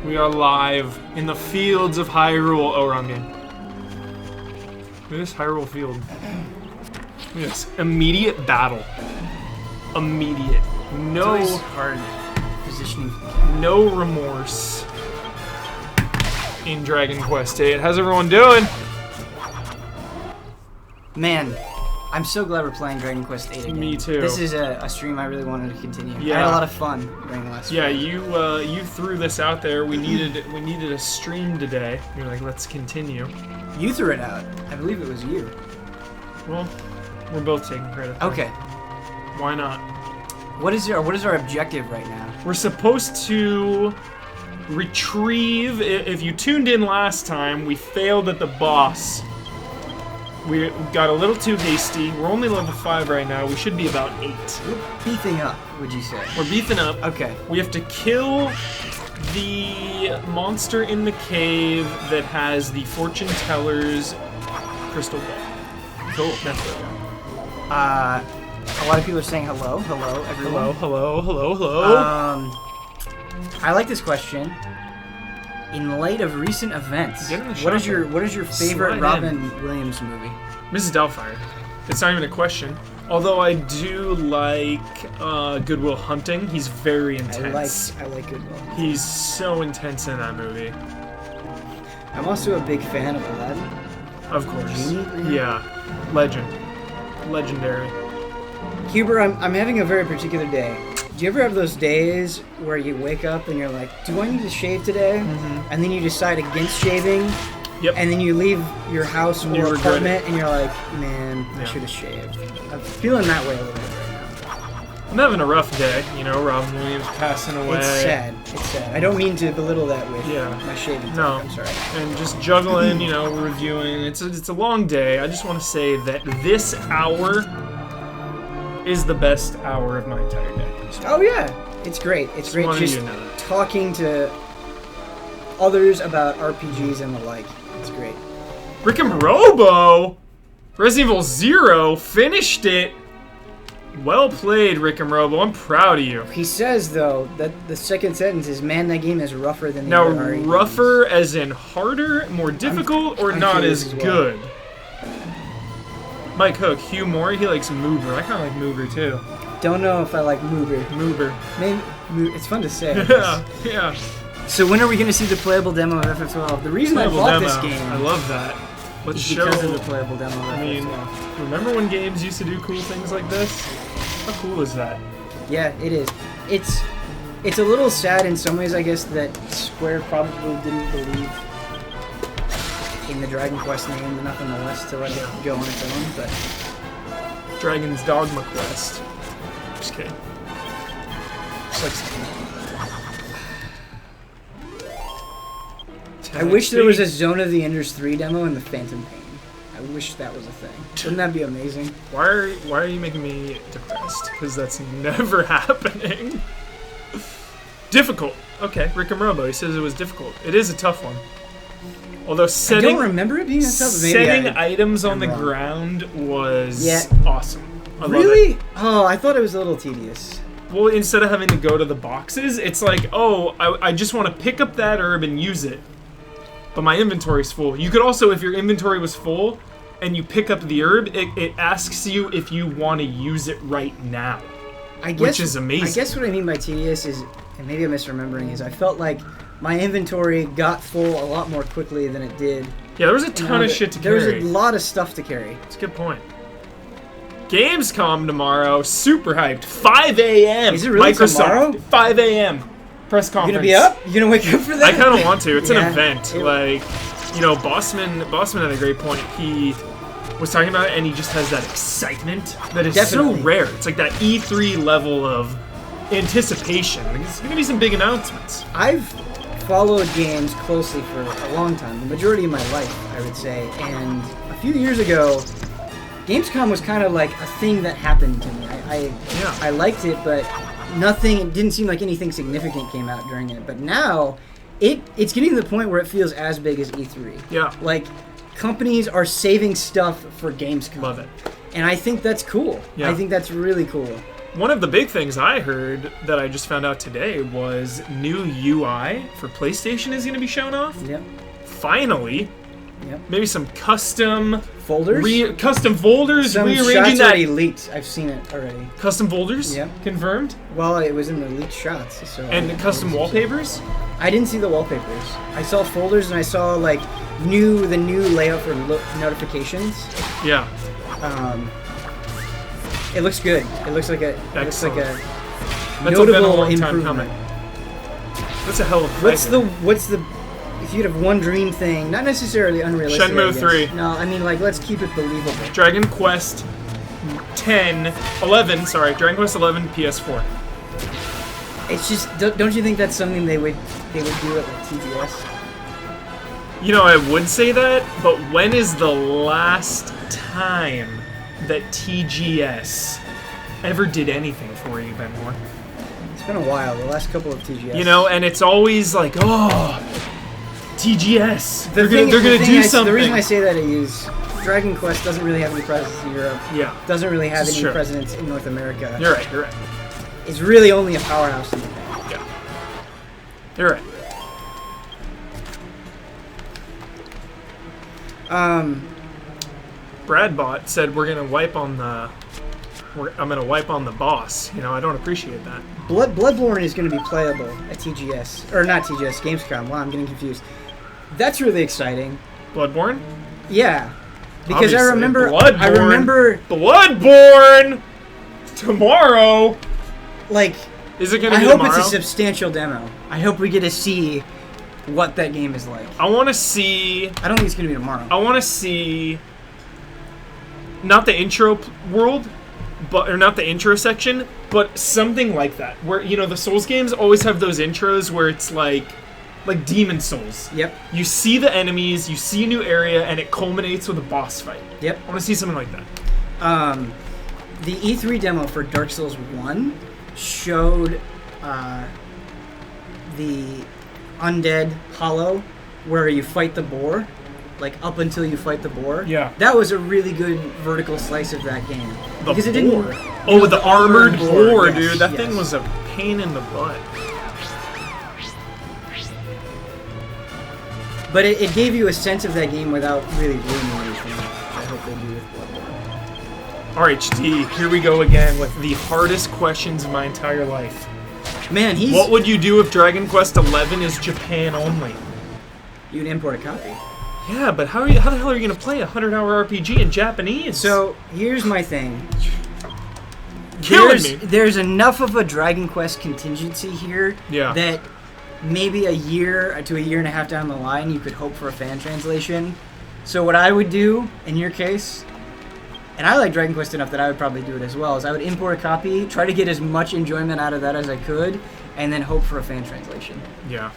We are live in the fields of Hyrule. Oh, wrong game. Look at this Hyrule field. Look at this. Immediate battle. Immediate. No. It's always hard positioning. No remorse in Dragon Quest VIII. How's everyone doing? Man, I'm so glad we're playing Dragon Quest VIII again. Me too. This is a stream I really wanted to continue. Yeah. I had a lot of fun during the last Yeah, stream. you threw this out there. We needed a stream today. You're like, let's continue. You threw it out. I believe it was you. Well, we're both taking credit. Okay. Why not? What is our objective right now? We're supposed to retrieve. If you tuned in last time, we failed at the boss. We got a little too hasty. We're only level 5 right now. We should be about 8. We're beefing up, would you say? We're beefing up. Okay. We have to kill the monster in the cave that has the fortune teller's crystal ball. Cool. That's what we got. A lot of people are saying hello. Hello, everyone. Hello. I like this question. In light of recent events, what is your favorite Slide Robin Williams movie? Mrs. Doubtfire. It's not even a question. Although I do like Good Will Hunting. He's very intense. I like Good Will. He's so intense in that movie. I'm also a big fan of Aladdin. Of course. Genie? Yeah. Legendary. Huber, I'm having a very particular day. Do you ever have those days where you wake up and you're like, do I need to shave today? Mm-hmm. And then you decide against shaving. Yep. And then you leave your house or regret apartment it. and you're like, man, I should have shaved. I'm feeling that way a little bit right now. I'm having a rough day. You know, Robin Williams passing away. It's sad. It's sad. I don't mean to belittle that with my shaving. No. I'm sorry. And just juggling, you know, reviewing. It's a long day. I just want to say that this hour is the best hour of my entire day. Oh yeah, it's great. It's great just talking to others about RPGs and the like. It's great. Rick and Robo, Resident Evil 0, finished it. Well played, Rick and Robo. I'm proud of you. He says though that the second sentence is, "Man, that game is rougher than the now other RPGs." Rougher as in harder, more difficult, or I'm not as well. good. Mike Hook, HuMoore, he likes Moober. I kind of like Moober too. Don't know if I like Moober. Maybe it's fun to say. Yeah. So when are we going to see the playable demo of FF12? The reason I bought this game, I love that. Let's is show. because of the playable demo of I mean, FF12. remember when games used to do cool things like this? How cool is that? Yeah, it is. It's a little sad in some ways, I guess, that Square probably didn't believe in the Dragon Quest name enough nonetheless to let it go on its own, but Dragon's Dogma Quest. Just kidding. Just like I wish there was a Zone of the Enders 3 demo in the Phantom Pain. I wish that was a thing. Wouldn't that be amazing? Why are you making me depressed? Because that's never happening. Difficult. Okay, Rick and Robo, he says it was difficult. It is a tough one. Although I don't remember it being that tough. Setting items on the ground was awesome. I really? love it. Oh, I thought it was a little tedious. Well, instead of having to go to the boxes, it's like, oh, I just want to pick up that herb and use it. But my inventory's full. You could also, if your inventory was full and you pick up the herb, it asks you if you want to use it right now. Which is amazing. I guess what I mean by tedious is, and maybe I'm misremembering, is I felt like my inventory got full a lot more quickly than it did. Yeah, there was a ton of shit to carry. There was a lot of stuff to carry. That's a good point. Gamescom tomorrow, super hyped. 5 a.m. Is it really Microsoft, tomorrow? 5 a.m. Press conference. You gonna be up? You gonna wake up for that? I kind of want to. It's an Yeah. event. Like, you know, Bossman had a great point. He was talking about it, and he just has that excitement that is so rare. It's like that E3 level of anticipation. Like, it's gonna be some big announcements. I've followed games closely for a long time, the majority of my life, I would say. And a few years ago, Gamescom was kind of like a thing that happened to me. I liked it, but it didn't seem like anything significant came out during it. But now, it's getting to the point where it feels as big as E3. Yeah. Like, companies are saving stuff for Gamescom. Love it. And I think that's cool. Yeah. I think that's really cool. One of the big things I heard that I just found out today was new UI for PlayStation is going to be shown off. Yep. Finally. Yep. Maybe some custom folders. Custom folders. Some Rearranging shots that. already leaked. I've seen it already. Custom folders. Yep. Confirmed. Well, it was in the leaked shots. So And custom wallpapers. I didn't see the wallpapers. I saw folders and I saw like the new layout for notifications. Yeah. It looks good. It looks like a That's notable been a long time improvement. coming. That's a hell of a What's the if you'd have one dream thing, not necessarily unrealistic. Shenmue 3. No, I mean like let's keep it believable. Dragon Quest 11, Dragon Quest 11 PS4. It's just don't you think that's something they would do at like TGS? You know, I would say that, but when is the last time that TGS ever did anything for you, Ben Moore? It's been a while. The last couple of TGS. You know, and it's always like, oh, TGS. They're gonna do something. The reason I say that is Dragon Quest doesn't really have any presence in Europe. Yeah. Doesn't really have any true. presence in North America. You're right. It's really only a powerhouse in Japan. Yeah. You're right. Bradbot said we're gonna wipe on the. I'm gonna wipe on the boss. You know, I don't appreciate that. Bloodborne is going to be playable at TGS or not TGS, Gamescom. Wow, I'm getting confused. That's really exciting. Bloodborne? Yeah, because Obviously. I remember Bloodborne tomorrow. Like, is it gonna I be hope tomorrow? it's a substantial demo. I hope we get to see what that game is like. I want to see. I don't think it's going to be tomorrow. I want to see. Not the intro world, or not the intro section, but something like that. Where, you know, the Souls games always have those intros where it's like Demon Souls. Yep. You see the enemies, you see a new area, and it culminates with a boss fight. Yep. I want to see something like that. The E3 demo for Dark Souls 1 showed the undead hollow where you fight the boar. Like, up until you fight the boar. Yeah. That was a really good vertical slice of that game. The because it boar. didn't. Oh, with the armored boar, yes, dude. That yes. thing was a pain in the butt. But it gave you a sense of that game without really ruining anything. I hope they do with Bloodborne. RHD, here we go again with the hardest questions of my entire life. Man, What would you do if Dragon Quest XI is Japan only? You'd import a copy. Yeah, but how the hell are you going to play a 100-hour RPG in Japanese? So, here's my thing. Killing me. There's enough of a Dragon Quest contingency here that maybe a year to a year and a half down the line, you could hope for a fan translation. So what I would do, in your case, and I like Dragon Quest enough that I would probably do it as well, is I would import a copy, try to get as much enjoyment out of that as I could, and then hope for a fan translation. Yeah.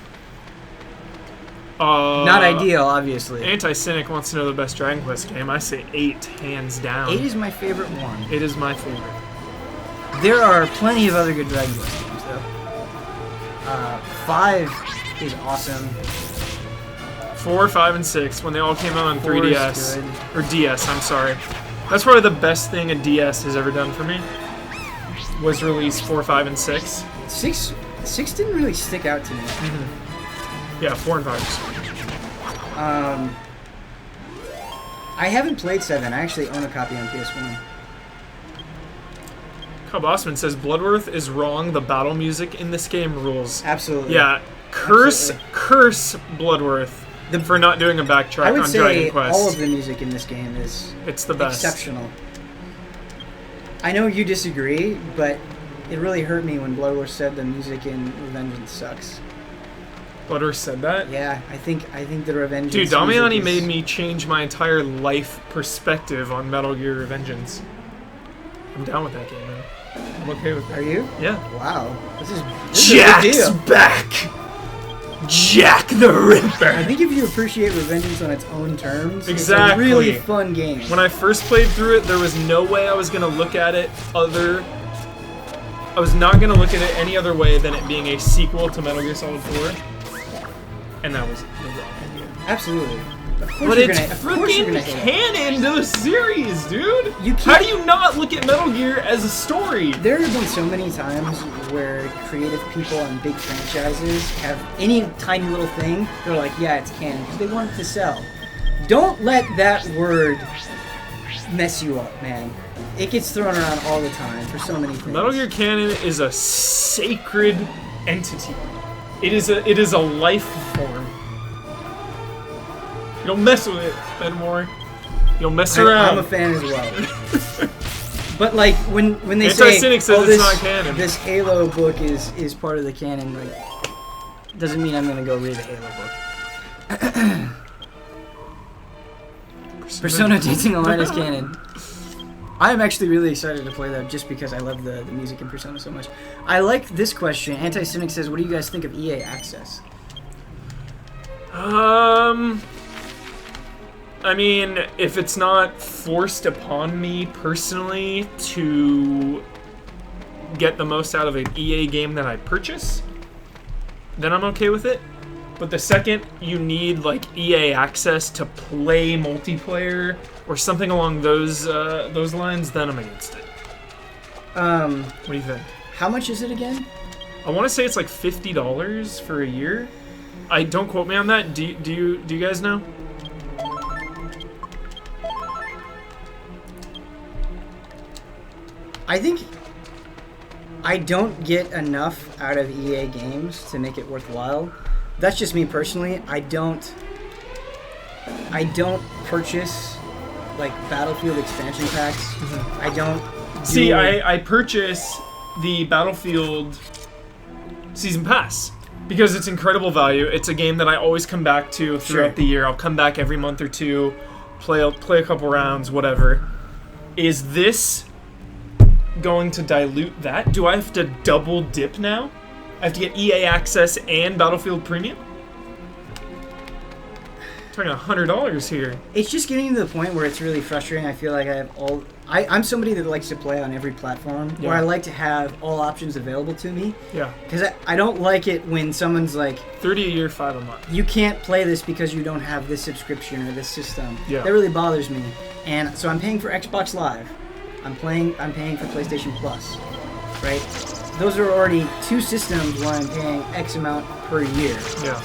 Not ideal, obviously. Anti-Cynic wants to know the best Dragon Quest game. I say 8, hands down. 8 is my favorite one. 8 is my favorite. There are plenty of other good Dragon Quest games, though. 5 is awesome. 4, 5, and 6, when they all came out on 4 3DS. is good. Or DS, I'm sorry. That's probably the best thing a DS has ever done for me. Was release 4, 5, and 6. 6 didn't really stick out to me. Yeah, 4 and 5. I haven't played 7. I actually own a copy on PS1. Cub Osman says Bloodworth is wrong. The battle music in this game rules. Absolutely. Yeah, curse Bloodworth for not doing a backtrack I would on say Dragon Quest. all of the music in this game is It's the best. exceptional. I know you disagree, but it really hurt me when Bloodworth said the music in Revengeance sucks. Bloodworth said that? Yeah, I think the Revengeance. Dude, Damiani music made me change my entire life perspective on Metal Gear Revengeance. I'm down with that game, man. I'm okay with that. Are you? Yeah. Wow. This is a big Jack's deal. back! Jack the Ripper! I think if you appreciate Revengeance on its own terms, Exactly. it's a really fun game. When I first played through it, there was no way I was going to look at it I was not going to look at it any other way than it being a sequel to Metal Gear Solid 4. and that was the wrong idea. Absolutely. But it's freaking canon to the series, dude! How do you not look at Metal Gear as a story? There have been so many times where creative people on big franchises have any tiny little thing, they're like, yeah, it's canon, because they want it to sell. Don't let that word mess you up, man. It gets thrown around all the time for so many things. Metal Gear canon is a sacred entity. It is a life form. You don't mess with it, HuMoore. You don't mess around. I'm a fan as well. But like when they say, Anti-Cynic says it's not canon. This Halo book is part of the canon, like doesn't mean I'm gonna go read the Halo book. Persona Dating Online is canon. I am actually really excited to play that just because I love the music in Persona so much. I like this question. Anti-Cynic says, what do you guys think of EA Access? I mean, if it's not forced upon me personally to get the most out of an EA game that I purchase, then I'm okay with it. But the second you need like EA access to play multiplayer or something along those lines, then I'm against it. What do you think? How much is it again? I want to say it's like $50 for a year. I don't quote me on that. Do you guys know? I think I don't get enough out of EA games to make it worthwhile. That's just me personally. I don't purchase like Battlefield expansion packs. Mm-hmm. I don't see. I purchase the Battlefield Season Pass because it's incredible value. It's a game that I always come back to throughout the year. I'll come back every month or two, play a couple rounds, whatever. Is this going to dilute that? Do I have to double dip now? I have to get EA access and Battlefield Premium? I'm talking $100 here. It's just getting to the point where it's really frustrating. I feel like I have I'm somebody that likes to play on every platform, where I like to have all options available to me. Yeah. Because I don't like it when someone's like, $30 a year, $5 a month. You can't play this because you don't have this subscription or this system. Yeah. That really bothers me. And so I'm paying for Xbox Live. I'm paying for PlayStation Plus. Right? Those are already two systems where I'm paying X amount per year. Yeah.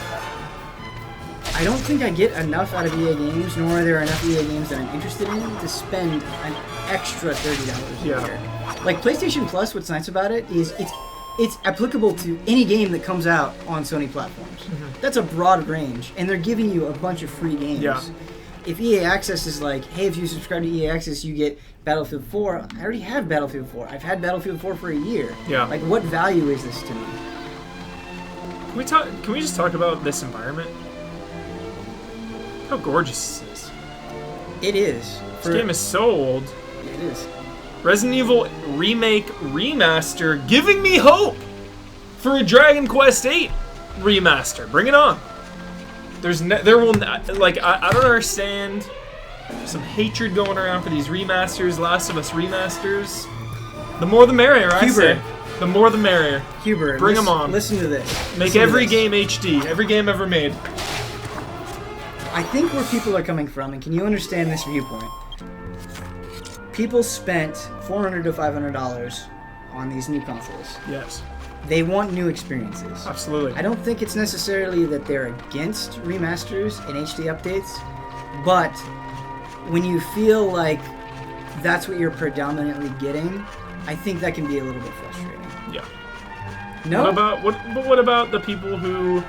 I don't think I get enough out of EA games, nor are there enough EA games that I'm interested in to spend an extra $30 a year. Like PlayStation Plus, what's nice about it is it's applicable to any game that comes out on Sony platforms. Mm-hmm. That's a broad range, and they're giving you a bunch of free games. Yeah. If EA Access is like, hey, if you subscribe to EA Access, you get Battlefield 4. I already have Battlefield 4. I've had Battlefield 4 for a year. Yeah. Like, what value is this to me? Can we just talk about this environment? How gorgeous this is. It is. This game is so old. It is. Resident Evil Remake Remaster, giving me hope for a Dragon Quest VIII remaster. Bring it on. There will not, like, I don't understand. There's some hatred going around for these remasters, Last of Us remasters. The more the merrier, I say. The more the merrier. Hubert, bring them on. Listen to this. Make every game HD. Every game ever made. I think where people are coming from, and can you understand this viewpoint? People spent $400 to $500 on these new consoles. Yes. They want new experiences. Absolutely. I don't think it's necessarily that they're against remasters and HD updates, but when you feel like that's what you're predominantly getting, I think that can be a little bit frustrating. Yeah. No. What about the people who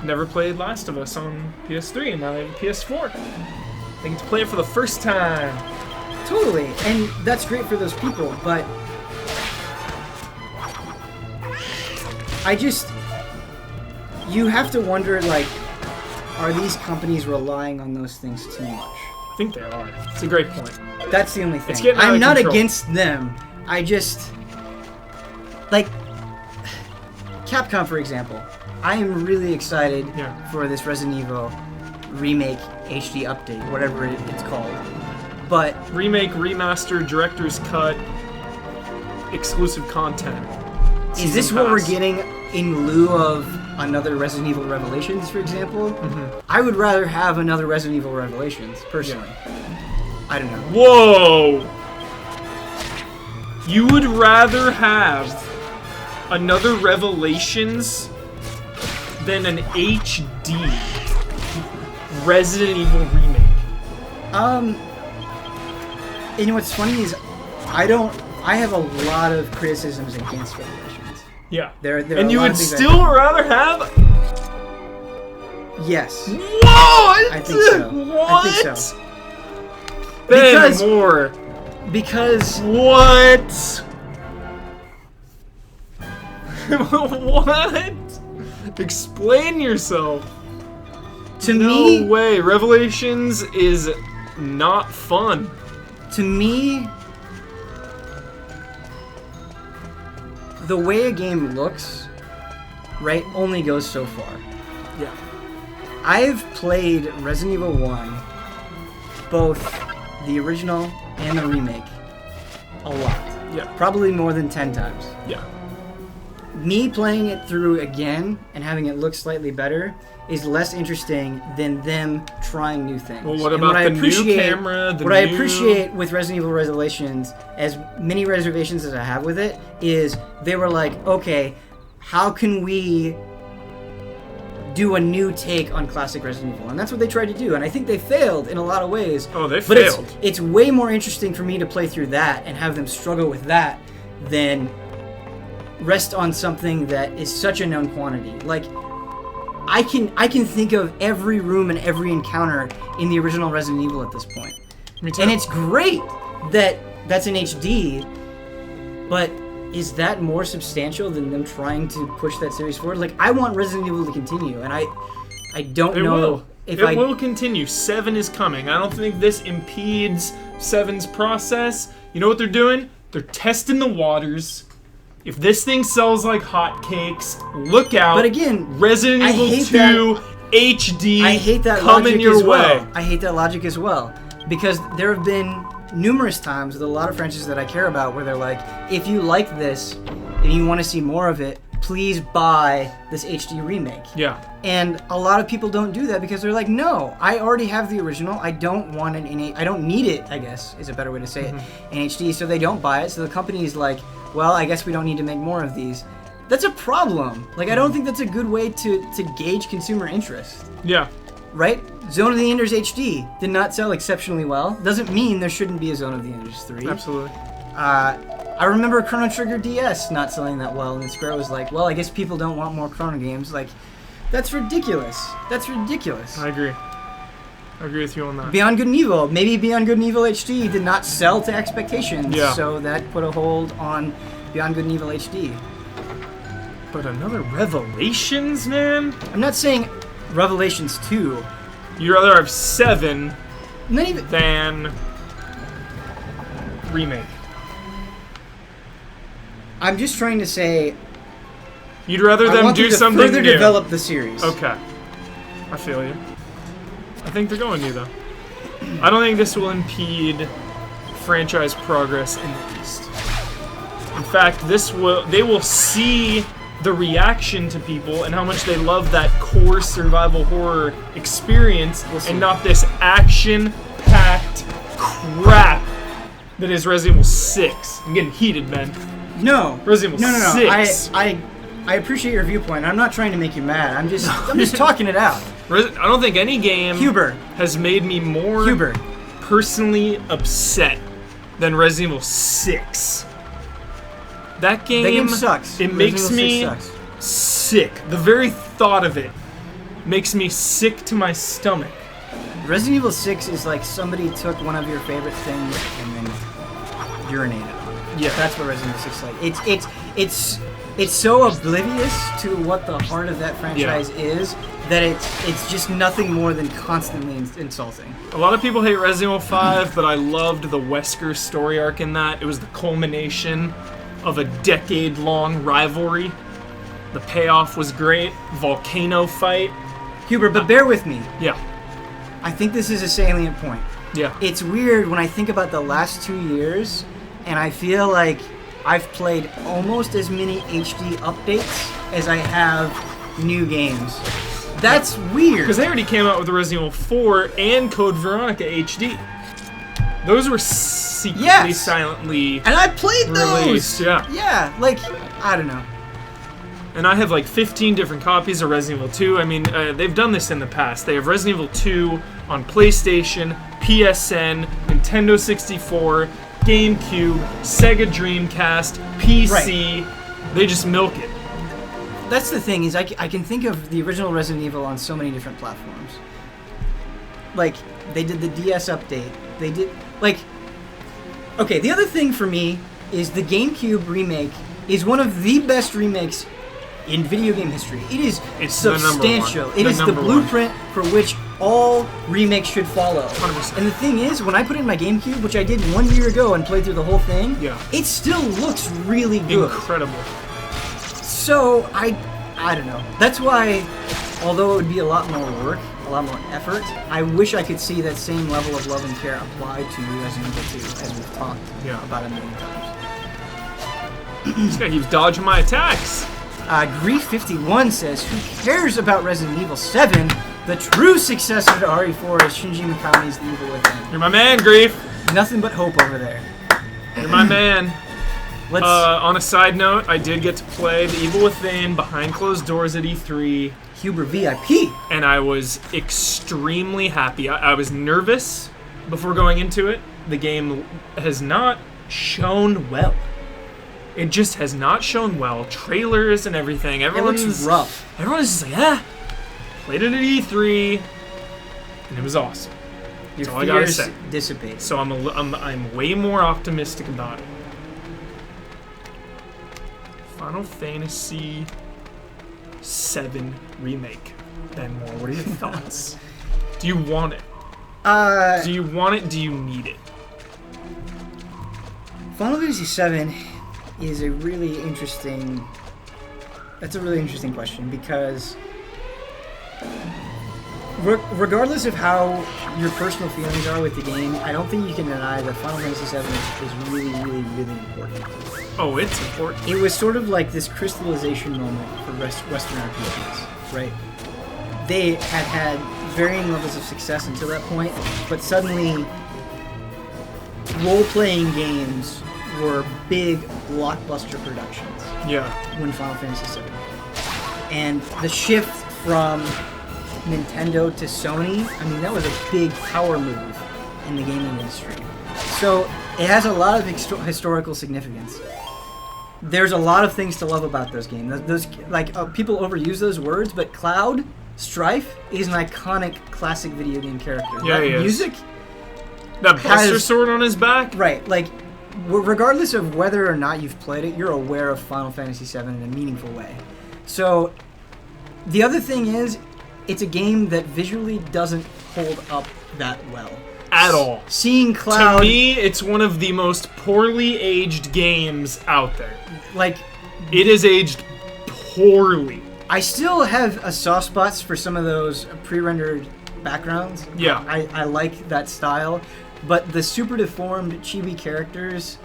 never played Last of Us on PS3 and now they have a PS4? They get to play it for the first time. Totally, and that's great for those people, but you have to wonder, like, are these companies relying on those things too much? I think they are. It's a great point. That's the only thing. It's getting out of I'm not control. against them. I just, like, Capcom, for example. I am really excited for this Resident Evil Remake HD update, whatever it's called. But Remake, remaster, director's cut, exclusive content. Is this what we're getting in lieu of another Resident Evil Revelations, for example, I would rather have another Resident Evil Revelations, personally. Yeah. I don't know. Whoa! You would rather have another Revelations than an HD Resident Evil remake? You know what's funny is I have a lot of criticisms against Revelations. Yeah. There and you would still rather have... Yes. What? I think so. What? I think so. Because... What? What? Explain yourself. No way. Revelations is not fun. To me, the way a game looks, right, only goes so far. Yeah. I've played Resident Evil 1, both the original and the remake, a lot. Yeah. Probably more than 10 times. Yeah. Me playing it through again and having it look slightly better is less interesting than them trying new things. Well, what about the new camera? What I appreciate with Resident Evil Revelations, as many reservations as I have with it, is they were like, okay, how can we do a new take on classic Resident Evil? And that's what they tried to do, and I think they failed in a lot of ways. Oh, they failed. But it's way more interesting for me to play through that and have them struggle with that than rest on something that is such a known quantity. Like, I can think of every room and every encounter in the original Resident Evil at this point. Me too. And it's great that that's in HD, but is that more substantial than them trying to push that series forward? Like, I want Resident Evil to continue, and I don't know if it will continue. 7 is coming. I don't think this impedes 7's process. You know what they're doing? They're testing the waters. If this thing sells like hotcakes, look out. But again, Resident Evil 2 HD I hate that coming logic your as way. well. I hate that logic as well. Because there have been numerous times with a lot of franchises that I care about where they're like, if you like this and you want to see more of it, please buy this HD remake. Yeah. And a lot of people don't do that because they're like, no, I already have the original. I don't want it in I don't need it, I guess, is a better way to say it, in HD. So they don't buy it. So the company's like, well, I guess we don't need to make more of these. That's a problem. Like, I don't think that's a good way to gauge consumer interest. Yeah. Right? Zone of the Enders HD did not sell exceptionally well. Doesn't mean there shouldn't be a Zone of the Enders 3. Absolutely. I remember Chrono Trigger DS not selling that well, and Square was like, well, I guess people don't want more Chrono games. Like, that's ridiculous. That's ridiculous. I agree. I agree with you on that. Beyond Good and Evil. Maybe Beyond Good and Evil HD did not sell to expectations, yeah. So that put a hold on Beyond Good and Evil HD. But another Revelations, man? I'm not saying Revelations 2. You'd rather have 7 than remake. I'm just trying to say... You'd rather them do something new. further develop the series. Okay. I feel you. I think they're going to, though. I don't think this will impede franchise progress in the East. In fact, they will see the reaction to people and how much they love that core survival horror experience and not this action-packed crap that is Resident Evil 6. I'm getting heated, man. No. Resident Evil 6. I appreciate your viewpoint. I'm not trying to make you mad. I'm just talking it out. I don't think any game Huber has made me more personally upset than Resident Evil 6. That game sucks. It makes me sick. The very thought of it makes me sick to my stomach. Resident Evil 6 is like somebody took one of your favorite things and then urinated on it. Yeah. That's what Resident Evil 6 is like. It's so oblivious to what the heart of that franchise is that it's just nothing more than constantly insulting. A lot of people hate Resident Evil 5, but I loved the Wesker story arc in that. It was the culmination of a decade-long rivalry. The payoff was great. Volcano fight. Huber, but bear with me. Yeah. I think this is a salient point. Yeah. It's weird when I think about the last 2 years, and I feel like I've played almost as many HD updates as I have new games. That's weird. Because they already came out with the Resident Evil 4 and Code Veronica HD. Those were secretly, silently and I played released. those. Yeah, like, I don't know. And I have like 15 different copies of Resident Evil 2. I mean, they've done this in the past. They have Resident Evil 2 on PlayStation, PSN, Nintendo 64, GameCube, Sega Dreamcast, PC. Right. They just milk it. That's the thing, is I can think of the original Resident Evil on so many different platforms. Like, they did the DS update. They did, like... Okay, the other thing for me is the GameCube remake is one of the best remakes in video game history. It's substantial. It is the blueprint for which all remakes should follow. 100%. And the thing is, when I put it in my GameCube, which I did 1 year ago and played through the whole thing, it still looks really good. Incredible. So, I don't know. That's why, although it would be a lot more work, a lot more effort, I wish I could see that same level of love and care applied to Resident Evil 2, as we've talked about a million times. This guy keeps dodging my attacks. Grief51 says, who cares about Resident Evil 7? The true successor to RE4 is Shinji Mikami's The Evil Within. You're my man, Grief. Nothing but hope over there. You're my man. On a side note, I did get to play The Evil Within behind closed doors at E3. HuMoore VIP. And I was extremely happy. I was nervous before going into it. The game has not shown well. It just has not shown well. Trailers and everything. It looks rough. Everyone's just like, played it at E3, and it was awesome. Your That's all I gotta fears say. Dissipate. So I'm way more optimistic about it. Final Fantasy VII Remake. Ben Moore, what are your thoughts? Do you want it? Do you want it? Do you need it? Final Fantasy VII is a really interesting... That's a really interesting question, because regardless of how your personal feelings are with the game, I don't think you can deny that Final Fantasy VII is really, really, really important. Oh, it's important. It was sort of like this crystallization moment for Western RPGs, right? They had varying levels of success until that point, but suddenly role-playing games were big blockbuster productions. Yeah. When Final Fantasy VII. And the shift from Nintendo to Sony, I mean, that was a big power move in the gaming industry. So it has a lot of historical significance. There's a lot of things to love about those games. Those people overuse those words, but Cloud Strife is an iconic classic video game character. Yeah, that he is. Music. That Buster Sword on his back. Right, like, regardless of whether or not you've played it, you're aware of Final Fantasy VII in a meaningful way. So, the other thing is, it's a game that visually doesn't hold up that well. At all. Seeing Cloud... To me, it's one of the most poorly aged games out there. Like... It is aged poorly. I still have a soft spots for some of those pre-rendered backgrounds. Yeah. I like that style. But the super deformed chibi characters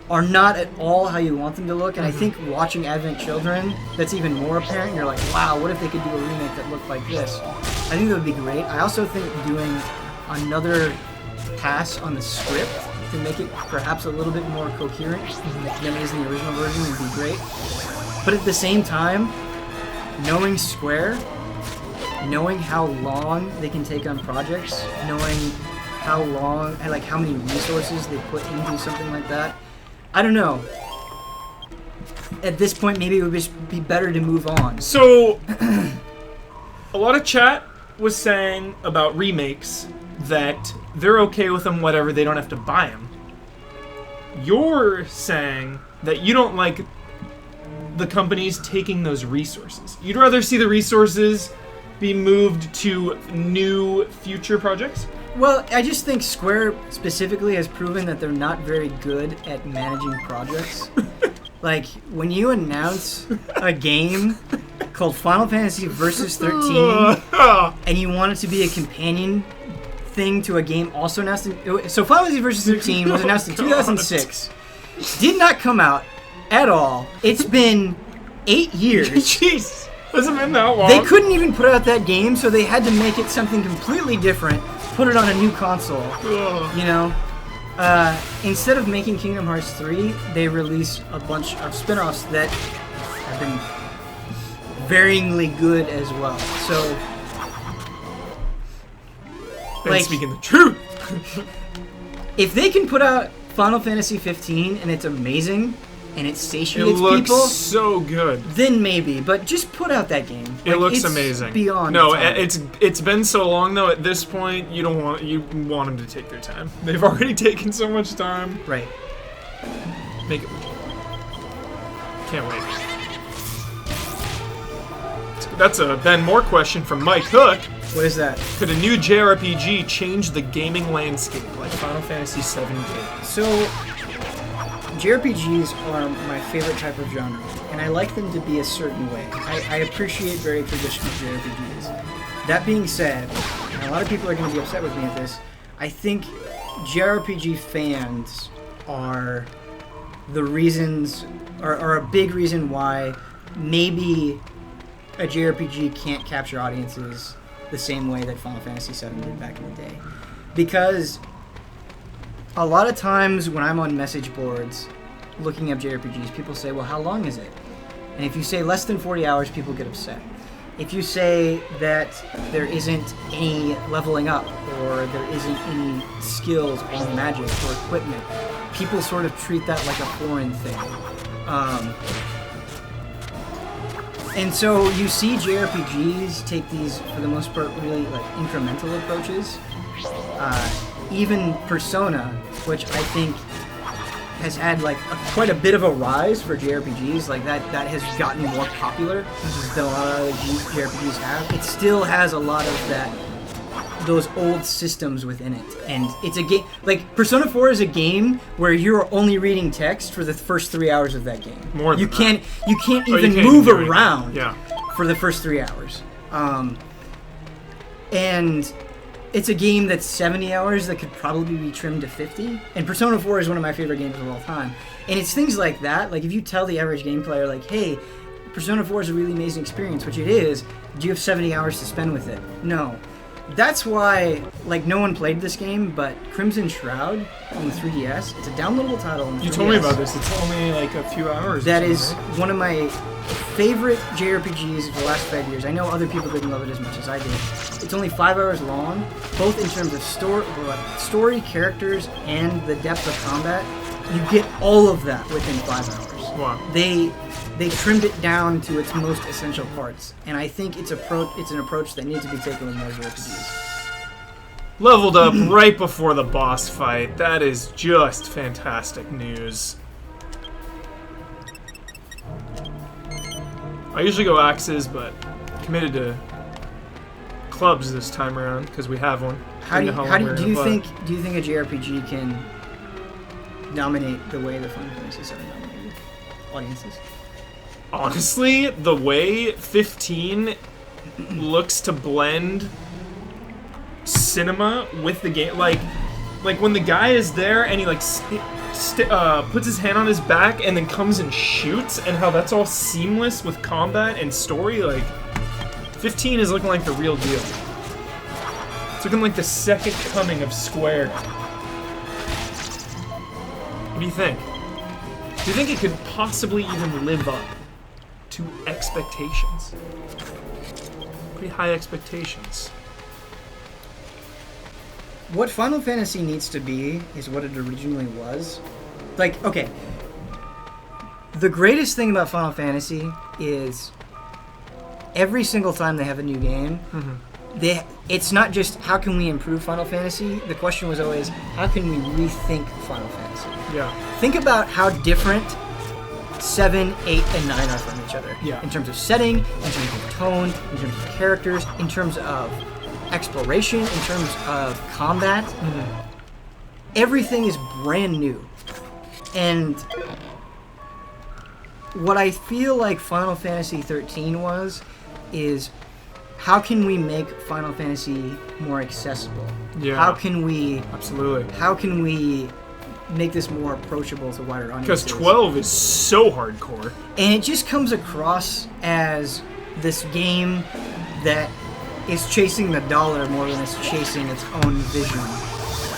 are not at all how you want them to look. And I think watching Advent Children, that's even more apparent. You're like, wow, what if they could do a remake that looked like this? I think that would be great. I also think doing another pass on the script to make it perhaps a little bit more coherent than it is in the original version would be great. But at the same time, knowing Square, knowing how long they can take on projects, knowing how long and like how many resources they put into something like that, I don't know. At this point, maybe it would just be better to move on. So, a lot of chat was saying about remakes that they're okay with them, whatever, they don't have to buy them. You're saying that you don't like the companies taking those resources. You'd rather see the resources be moved to new future projects? Well, I just think Square specifically has proven that they're not very good at managing projects. Like, when you announce a game called Final Fantasy Versus 13, and you want it to be a companion thing to a game also announced in... So Final Fantasy Versus 13 was announced in 2006. Did not come out at all. It's been 8 years. Jeez. Hasn't been that long. They couldn't even put out that game, so they had to make it something completely different, put it on a new console. Ugh. You know? Instead of making Kingdom Hearts 3, they released a bunch of spin-offs that have been varyingly good as well. So, Ben speaking the truth. if they can put out Final Fantasy 15 and it's amazing and it satiates it looks people, so good. Then maybe, but just put out that game. It looks amazing. Beyond. No, it's been so long though. At this point, you want them to take their time. They've already taken so much time. Right. Make it. Can't wait. That's a Ben Moore question from Mike Hook. What is that? Could a new JRPG change the gaming landscape like Final Fantasy VII did? So, JRPGs are my favorite type of genre, and I like them to be a certain way. I appreciate very traditional JRPGs. That being said, and a lot of people are going to be upset with me at this, I think JRPG fans are the reasons, are a big reason why maybe a JRPG can't capture audiences the same way that Final Fantasy VII did back in the day. Because a lot of times when I'm on message boards looking up JRPGs, people say, well, how long is it? And if you say less than 40 hours, people get upset. If you say that there isn't any leveling up, or there isn't any skills or magic or equipment, people sort of treat that like a foreign thing. And so you see JRPGs take these, for the most part, really like incremental approaches. Even Persona, which I think has had like quite a bit of a rise for JRPGs, like that has gotten more popular than a lot of other JRPGs have. It still has a lot of those old systems within it, and it's a game like Persona 4 is a game where you're only reading text for the first 3 hours of that game. More than you can't that. even move around yeah. for the first 3 hours. And it's a game that's 70 hours that could probably be trimmed to 50. And Persona 4 is one of my favorite games of all time. And it's things like that. Like, if you tell the average game player, like, hey, Persona 4 is a really amazing experience, which it is, do you have 70 hours to spend with it? No. That's why, like, no one played this game, but Crimson Shroud on the 3DS, it's a downloadable title on the 3DS. You told me about this. It's only, like, a few hours. That is one of my favorite JRPGs of the last 5 years. I know other people didn't love it as much as I did. It's only 5 hours long, both in terms of story, characters, and the depth of combat. You get all of that within 5 hours. Wow. They trimmed it down to its most essential parts, and I think it's an approach that needs to be taken with more JRPGs. Leveled up right before the boss fight. That is just fantastic news. I usually go axes, but committed to clubs this time around because we have one. Do you think a JRPG can dominate the way the Final Fantasy VII dominated audiences? Honestly, the way 15 looks to blend cinema with the game, like when the guy is there and he like puts his hand on his back and then comes and shoots, and how that's all seamless with combat and story, like 15 is looking like the real deal. It's looking like the second coming of Square. What do you think? Do you think it could possibly even live up to expectations? Pretty high expectations. What Final Fantasy needs to be is what it originally was. Like, okay, the greatest thing about Final Fantasy is every single time they have a new game, it's not just how can we improve Final Fantasy. The question was always, how can we rethink Final Fantasy? Yeah. Think about how different 7, 8, and 9 are from each other. Yeah. In terms of setting, in terms of tone, in terms of characters, in terms of exploration, in terms of combat. Everything is brand new. And what I feel like Final Fantasy 13 is how can we make Final Fantasy more accessible? Yeah. How can we make this more approachable to wider audiences? Because 12 is so hardcore. And it just comes across as this game that is chasing the dollar more than it's chasing its own vision.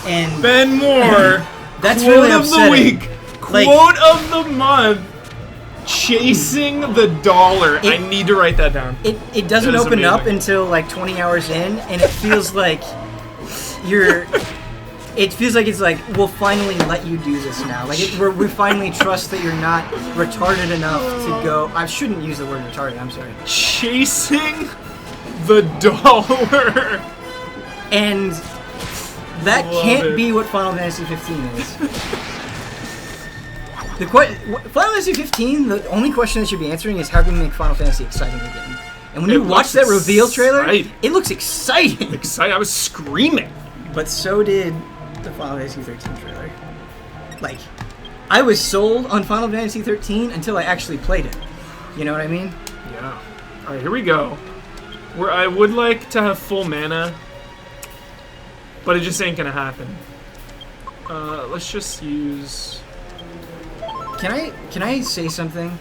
And Ben Moore, that's quote really of upsetting. the week, Like, quote of the month, chasing the dollar. I need to write that down. It doesn't That is open up amazing. until like 20 hours in, and it feels like it feels like it's like, we'll finally let you do this now. Like we finally trust that you're not retarded enough to go. I shouldn't use the word retarded. I'm sorry. Chasing the dollar. And that Love can't it. be what Final Fantasy 15 is. Final Fantasy 15, the only question that should be answering is how can we make Final Fantasy exciting again? And when you watch that reveal trailer, it looks exciting. I was screaming. But so did the Final Fantasy 13 trailer. Like, I was sold on Final Fantasy 13 until I actually played it. You know what I mean? Yeah. All right, here we go. Where I would like to have full mana, but it just ain't gonna happen. Let's just use. Can I say something?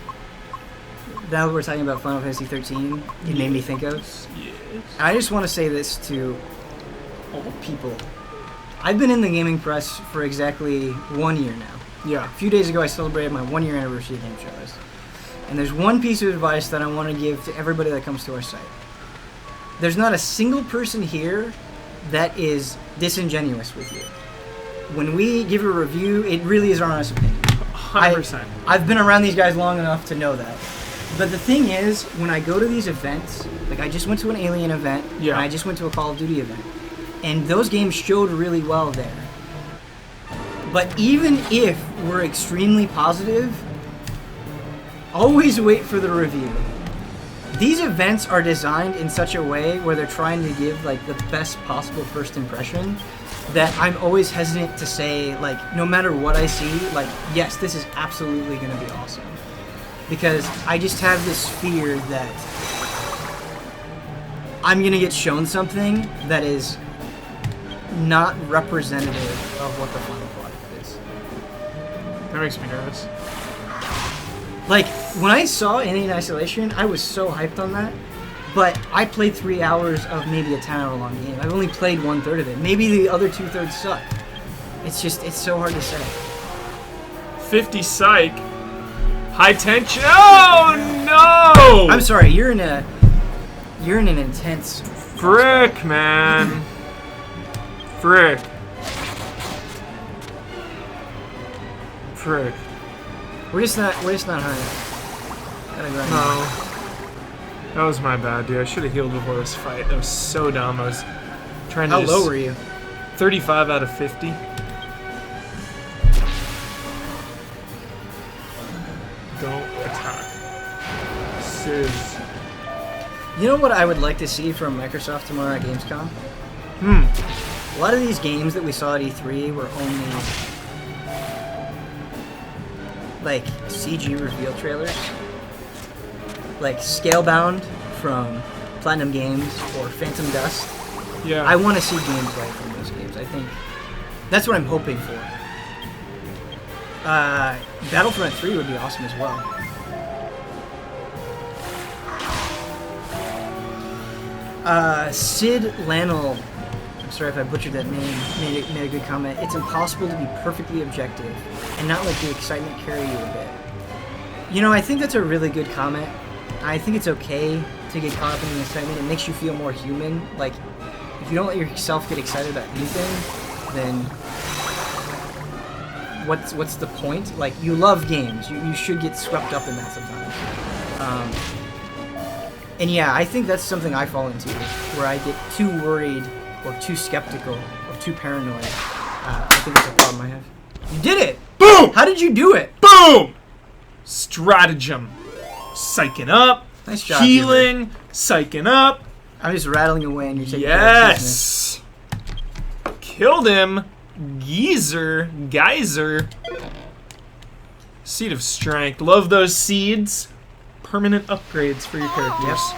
Now that we're talking about Final Fantasy 13, it made me think of. Yes. I just want to say this to all people. I've been in the gaming press for exactly 1 year now. Yeah. A few days ago, I celebrated my 1 year anniversary of Game Shows. And there's one piece of advice that I want to give to everybody that comes to our site. There's not a single person here that is disingenuous with you. When we give a review, it really is our honest opinion. 100%. I've been around these guys long enough to know that. But the thing is, when I go to these events, like I just went to an Alien event, and I just went to a Call of Duty event, and those games showed really well there. But even if we're extremely positive, always wait for the review. These events are designed in such a way where they're trying to give like the best possible first impression that I'm always hesitant to say, like, no matter what I see, like, yes, this is absolutely going to be awesome. Because I just have this fear that I'm going to get shown something that is not representative of what the final product is. That makes me nervous. Like, when I saw Alien Isolation, I was so hyped on that. But I played 3 hours of maybe a 10-hour-long game. I've only played 1/3 of it. Maybe the other 2/3 suck. It's just, it's so hard to say. 50 psych. High tension. Oh no! I'm sorry. You're in an intense. Frick, man. Frick. We're just not high enough. Gotta grind. No. That was my bad, dude. I should have healed before this fight. That was so dumb. I was trying to. How low were you? 35 out of 50. Don't attack. Sis. You know what I would like to see from Microsoft tomorrow at Gamescom? A lot of these games that we saw at E3 were only like CG reveal trailers. Like Scalebound from Platinum Games or Phantom Dust. Yeah. I want to see gameplay from those games. I think that's what I'm hoping for. Battlefront 3 would be awesome as well. Sid Lannell, I'm sorry if I butchered that name, made a good comment. It's impossible to be perfectly objective and not let the excitement carry you a bit. You know, I think that's a really good comment. I think it's okay to get caught up in the excitement. It makes you feel more human. Like, if you don't let yourself get excited about anything, then what's the point? Like, you love games. You should get swept up in that sometimes. And yeah, I think that's something I fall into, where I get too worried or too skeptical or too paranoid. I think that's a problem I have. You did it! Boom! How did you do it? Boom! Stratagem. Psyching up. Nice job, Healing. Psyching up. I'm just rattling away and you're taking care of business. Yes! Killed him. Geyser. Seed of Strength. Love those seeds. Permanent upgrades for your characters. Yep.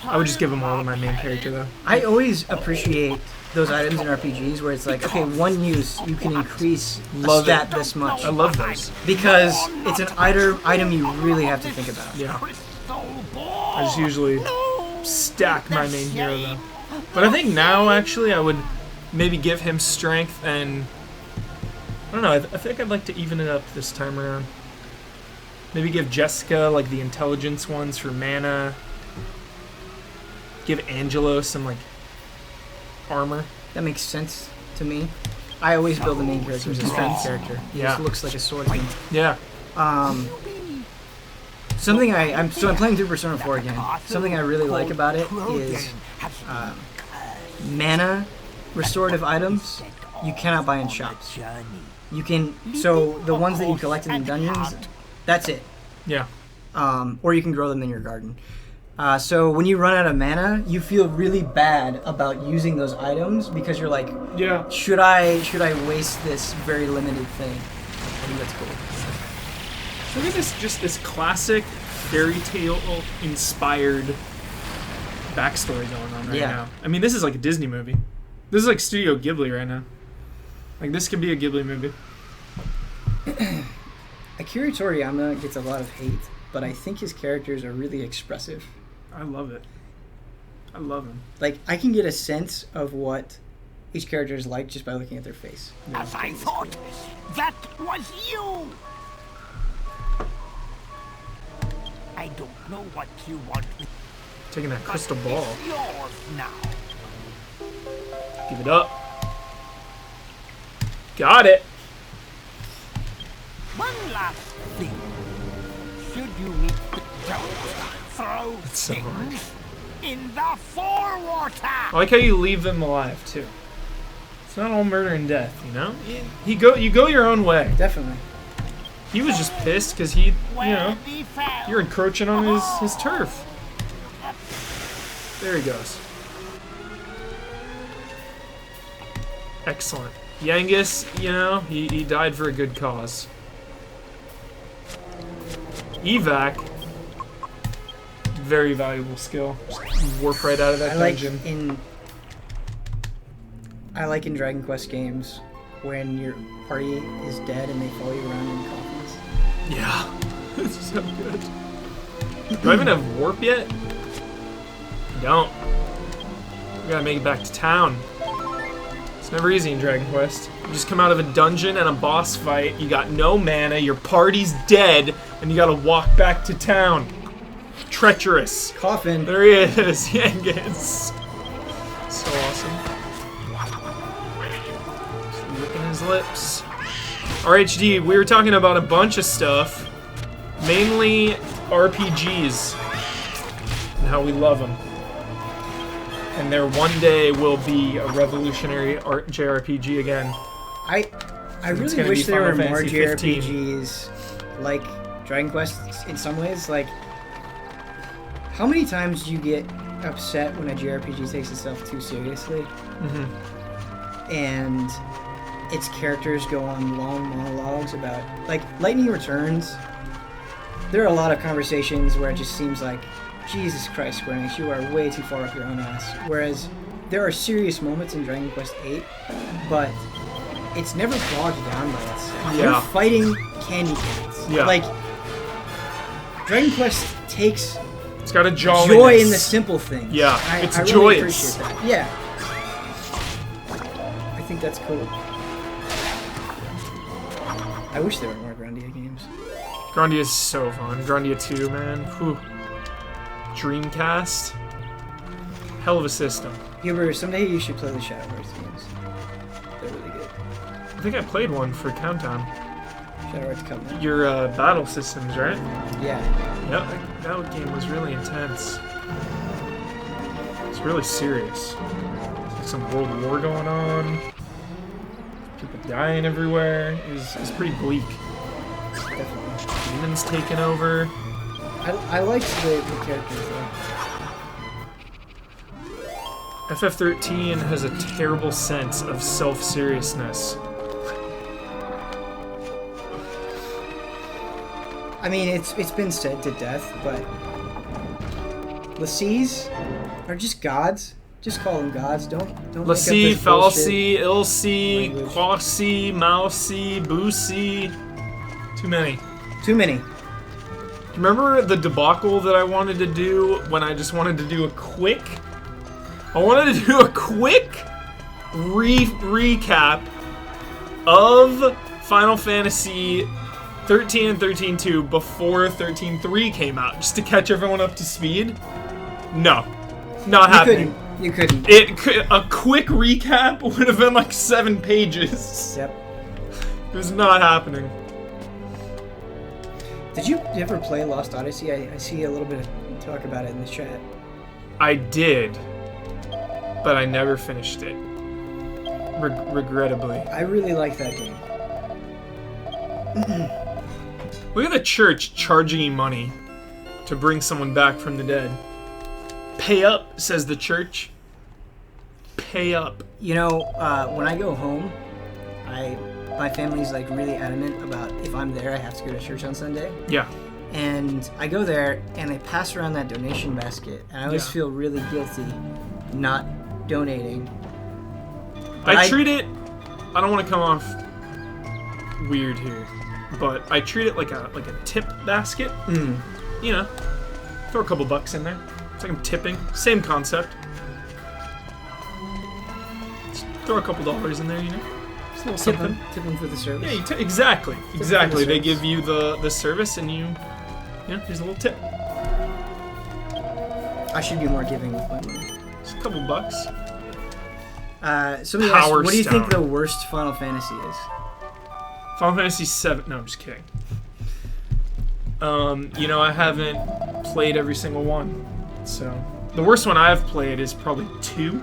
I would just give them all to my main character, though. I always appreciate those items in RPGs where it's like, okay, one use, you can increase a stat this much. I love those. Because it's an item you really have to think about. Yeah. I just usually stack my main hero though. But I think now actually I would maybe give him strength and I don't know. I think I'd like to even it up this time around. Maybe give Jessica like the intelligence ones for mana. Give Angelo some like armor. That makes sense to me. I always build the main character as a strength character. He just looks like a swordsman. Yeah. Something I'm playing through Persona 4 again. Something I really like about it is mana restorative items you cannot buy in shops. You can the ones that you collect in the dungeons, that's it. Yeah. Or you can grow them in your garden. So when you run out of mana, you feel really bad about using those items because you're like, yeah, should I waste this very limited thing? I think that's cool. Look at this classic fairy tale inspired backstory going on right now. I mean, this is like a Disney movie. This is like Studio Ghibli right now. Like this could be a Ghibli movie. Akira Toriyama gets a lot of hate, but I think his characters are really expressive. I love it. I love him. Like, I can get a sense of what each character is like just by looking at their face. As I thought, that was you! I don't know what you want. Taking that crystal ball. It's yours now. Give it up. Got it. One last thing. Should you meet the don't throw so things in the forewater. I like how you leave them alive too. It's not all murder and death, you know. You go your own way. Definitely. He was just pissed because he, you're encroaching on his turf. There he goes. Excellent. Yangus, he died for a good cause. Evac, very valuable skill. Just warp right out of that dungeon. I like in Dragon Quest games when your party is dead and they follow you around in coffins. Yeah, it's so good. Do I even have warp yet? I don't. We gotta make it back to town. It's never easy in Dragon Quest. You just come out of a dungeon and a boss fight, you got no mana, your party's dead, and you gotta walk back to town. Treacherous. Coffin. There he is, Yangus. So awesome. Just licking his lips. RHD, we were talking about a bunch of stuff, mainly RPGs, and how we love them. And there one day will be a revolutionary JRPG again. I really wish there were more JRPGs like Dragon Quest in some ways. Like, how many times do you get upset when a JRPG takes itself too seriously? Mm-hmm. And its characters go on long monologues about, like, Lightning Returns. There are a lot of conversations where it just seems like, Jesus Christ, Square Enix, you are way too far up your own ass. Whereas there are serious moments in Dragon Quest VIII, but it's never bogged down by itself. Yeah. You're fighting candy cats. Yeah. Like, Dragon Quest takes it's got a joy in the simple things. Yeah, I joyous. Really appreciate that. Yeah. I think that's cool. I wish there were more Grandia games. Grandia is so fun. Grandia 2, man. Whew. Dreamcast. Hell of a system. Huber, someday you should play the Shadowverse games. They're really good. I think I played one for Countdown. Shadowverse come out. Your battle systems, right? Yeah. Yep, that game was really intense. It's really serious. There's like some World War going on. People dying everywhere. It's pretty bleak. Definitely. Demons taking over. I liked the characters though. FF13 has a terrible sense of self-seriousness. I mean, it's been said to death, but Lacies are just gods. Just call them gods. Don't Lassie, make up this Falsi, Ilsi, Quasi, Mousy, Boosie. Too many. Too many. Remember the debacle that I wanted to do when I just wanted to do a quick... I wanted to do a quick recap of Final Fantasy 13 and 13.2 before 13.3 came out, just to catch everyone up to speed. No. Not happening. You couldn't. A quick recap would have been like 7 pages. Yep. It was not happening. Did you ever play Lost Odyssey? I see a little bit of talk about it in the chat. I did, but I never finished it. Regrettably. I really like that game. Look at the church charging you money to bring someone back from the dead. Pay up, says the church. Pay up. You know, when I go home, my family's like really adamant about if I'm there, I have to go to church on Sunday. Yeah. And I go there and I pass around that donation basket, and I always feel really guilty not donating. I treat it. I don't want to come off weird here, but I treat it like a tip basket. You know, throw a couple bucks in there. It's like I'm tipping. Same concept. Just throw a couple dollars in there, you know. Just a little something. Tip them for the service. Yeah, exactly. Exactly. They give you the service, and you know, here's a little tip. I should be more giving with my money. Just a couple bucks. Somebody asked, what do you think the worst Final Fantasy is? Final Fantasy VII. No, I'm just kidding. You know, I haven't played every single one, so the worst one I've played is probably 2.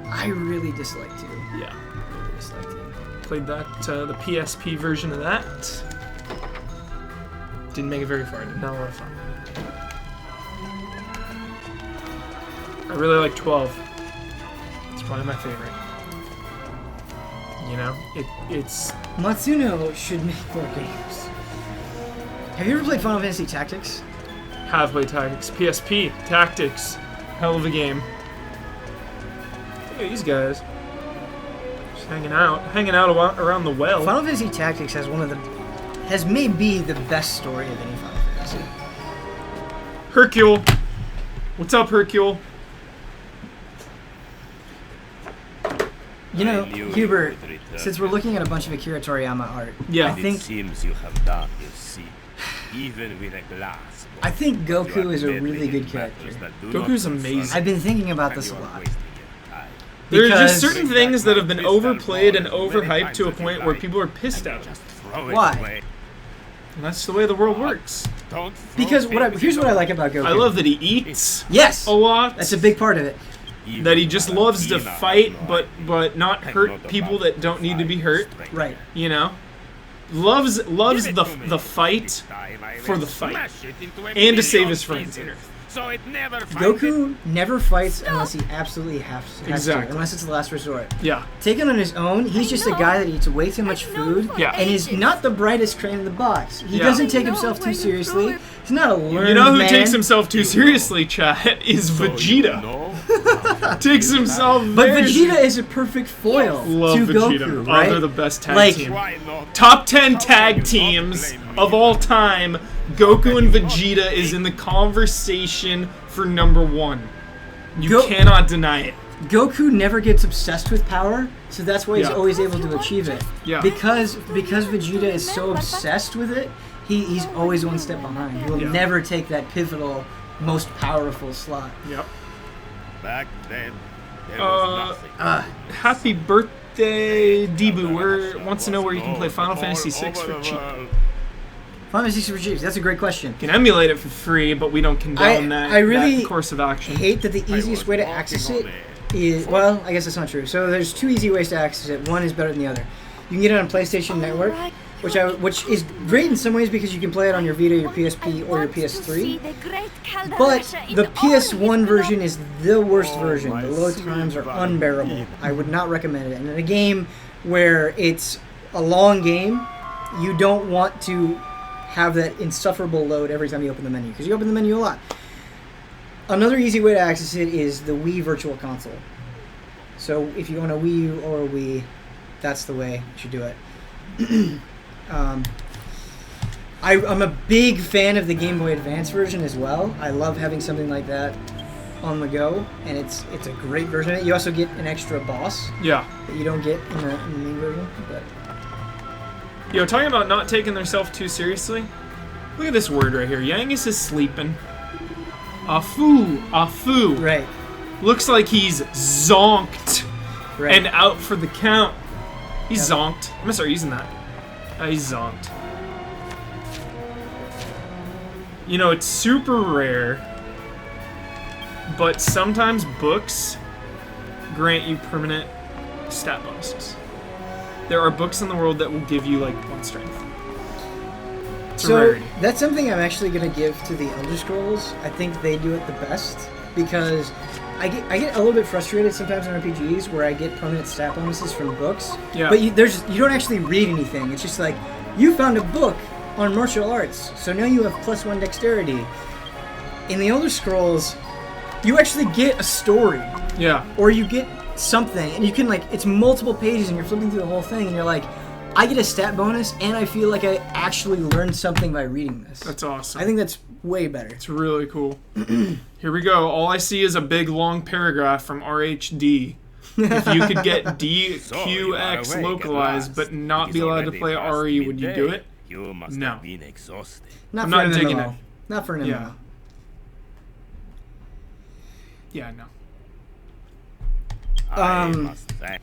I really dislike 2. Yeah. I really dislike 2. Played that, the PSP version of that. Didn't make it very far. Didn't have a lot of fun. I really like 12. It's probably my favorite. You know, it's... Matsuno should make more games. Have you ever played Final Fantasy Tactics? Have played Tactics. PSP. Tactics. Hell of a game. Look at these guys. Just hanging out around the well. Final Fantasy Tactics has maybe the best story of any Final Fantasy. Hercule. What's up, Hercule? You know, Hubert, since we're looking at a bunch of Akira Toriyama art, yeah. I think Goku is a really good character. Goku's amazing. I've been thinking about this a lot. There are just certain things that have been overplayed and overhyped to a point where people are pissed at them. Why? And that's the way the world works. Because here's what I like about Goku. I love that he eats. Yes. A lot. That's a big part of it. That he just loves to fight, but not hurt people that don't need to be hurt. Right. You know, loves the fight for the fight, and to save his friends. Goku never fights unless he absolutely has to, unless it's the last resort. Yeah. Taken on his own, he's just a guy that eats way too much food and is not the brightest crane in the box. He doesn't take himself too seriously. He's not a learned man. You know who takes himself too seriously, chat, is Vegeta. Takes himself But Vegeta is a perfect foil to Goku, right? Oh, they're the best tag team. Top 10 tag teams of all time. Goku and Vegeta is in the conversation for number 1. You cannot deny it. Goku never gets obsessed with power, so that's why he's always able to achieve it. Yeah. Because Vegeta is so obsessed with it, he's always one step behind. He'll never take that pivotal, most powerful slot. Yep. Back then, there was nothing. Happy birthday, Debu. Wants to know where you can play Final Fantasy VI for cheap. Final Fantasy VI for cheap. That's a great question. You can emulate it for free, but we don't condone that course of action. I hate that the easiest way to access it is... Well, I guess that's not true. So there's 2 easy ways to access it. One is better than the other. You can get it on PlayStation Network, which is great in some ways because you can play it on your Vita, your PSP, or your PS3. But the PS1 version is the worst version. The load times are unbearable. I would not recommend it. And in a game where it's a long game, you don't want to have that insufferable load every time you open the menu, because you open the menu a lot. Another easy way to access it is the Wii Virtual Console. So if you own a Wii U or a Wii, that's the way you should do it. I'm a big fan of the Game Boy Advance version as well. I love having something like that on the go, and it's a great version of it. You also get an extra boss Yeah. that you don't get in the main version. But Yo, talking about not taking themselves too seriously. Look at this word right here. Yangus is sleeping. Afu. right, Looks like he's zonked right. and out for the count. He's Yeah. zonked. I'm gonna start using that. He's zonked. You know, it's super rare, but sometimes books grant you permanent stat bonuses. There are books in the world that will give you like 1 strength. It's a So rarity. that's something I'm actually gonna give to the Elder Scrolls. I think they do it the best because I get a little bit frustrated sometimes in RPGs where I get permanent stat bonuses from books. Yeah. But you don't actually read anything. It's just like you found a book on martial arts, so now you have +1 dexterity. In the Elder Scrolls, you actually get a story, Yeah. or you get something, and you can it's multiple pages, and you're flipping through the whole thing, and you're like, I get a stat bonus, and I feel like I actually learned something by reading this. That's awesome. I think that's way better. It's really cool. Here we go. All I see is a big long paragraph from RHD. If you could get DQX localized but not be allowed to play RE, would you do it? No. Not I'm for not an digging MMO. it. Not for an MMO. Yeah. Yeah, no.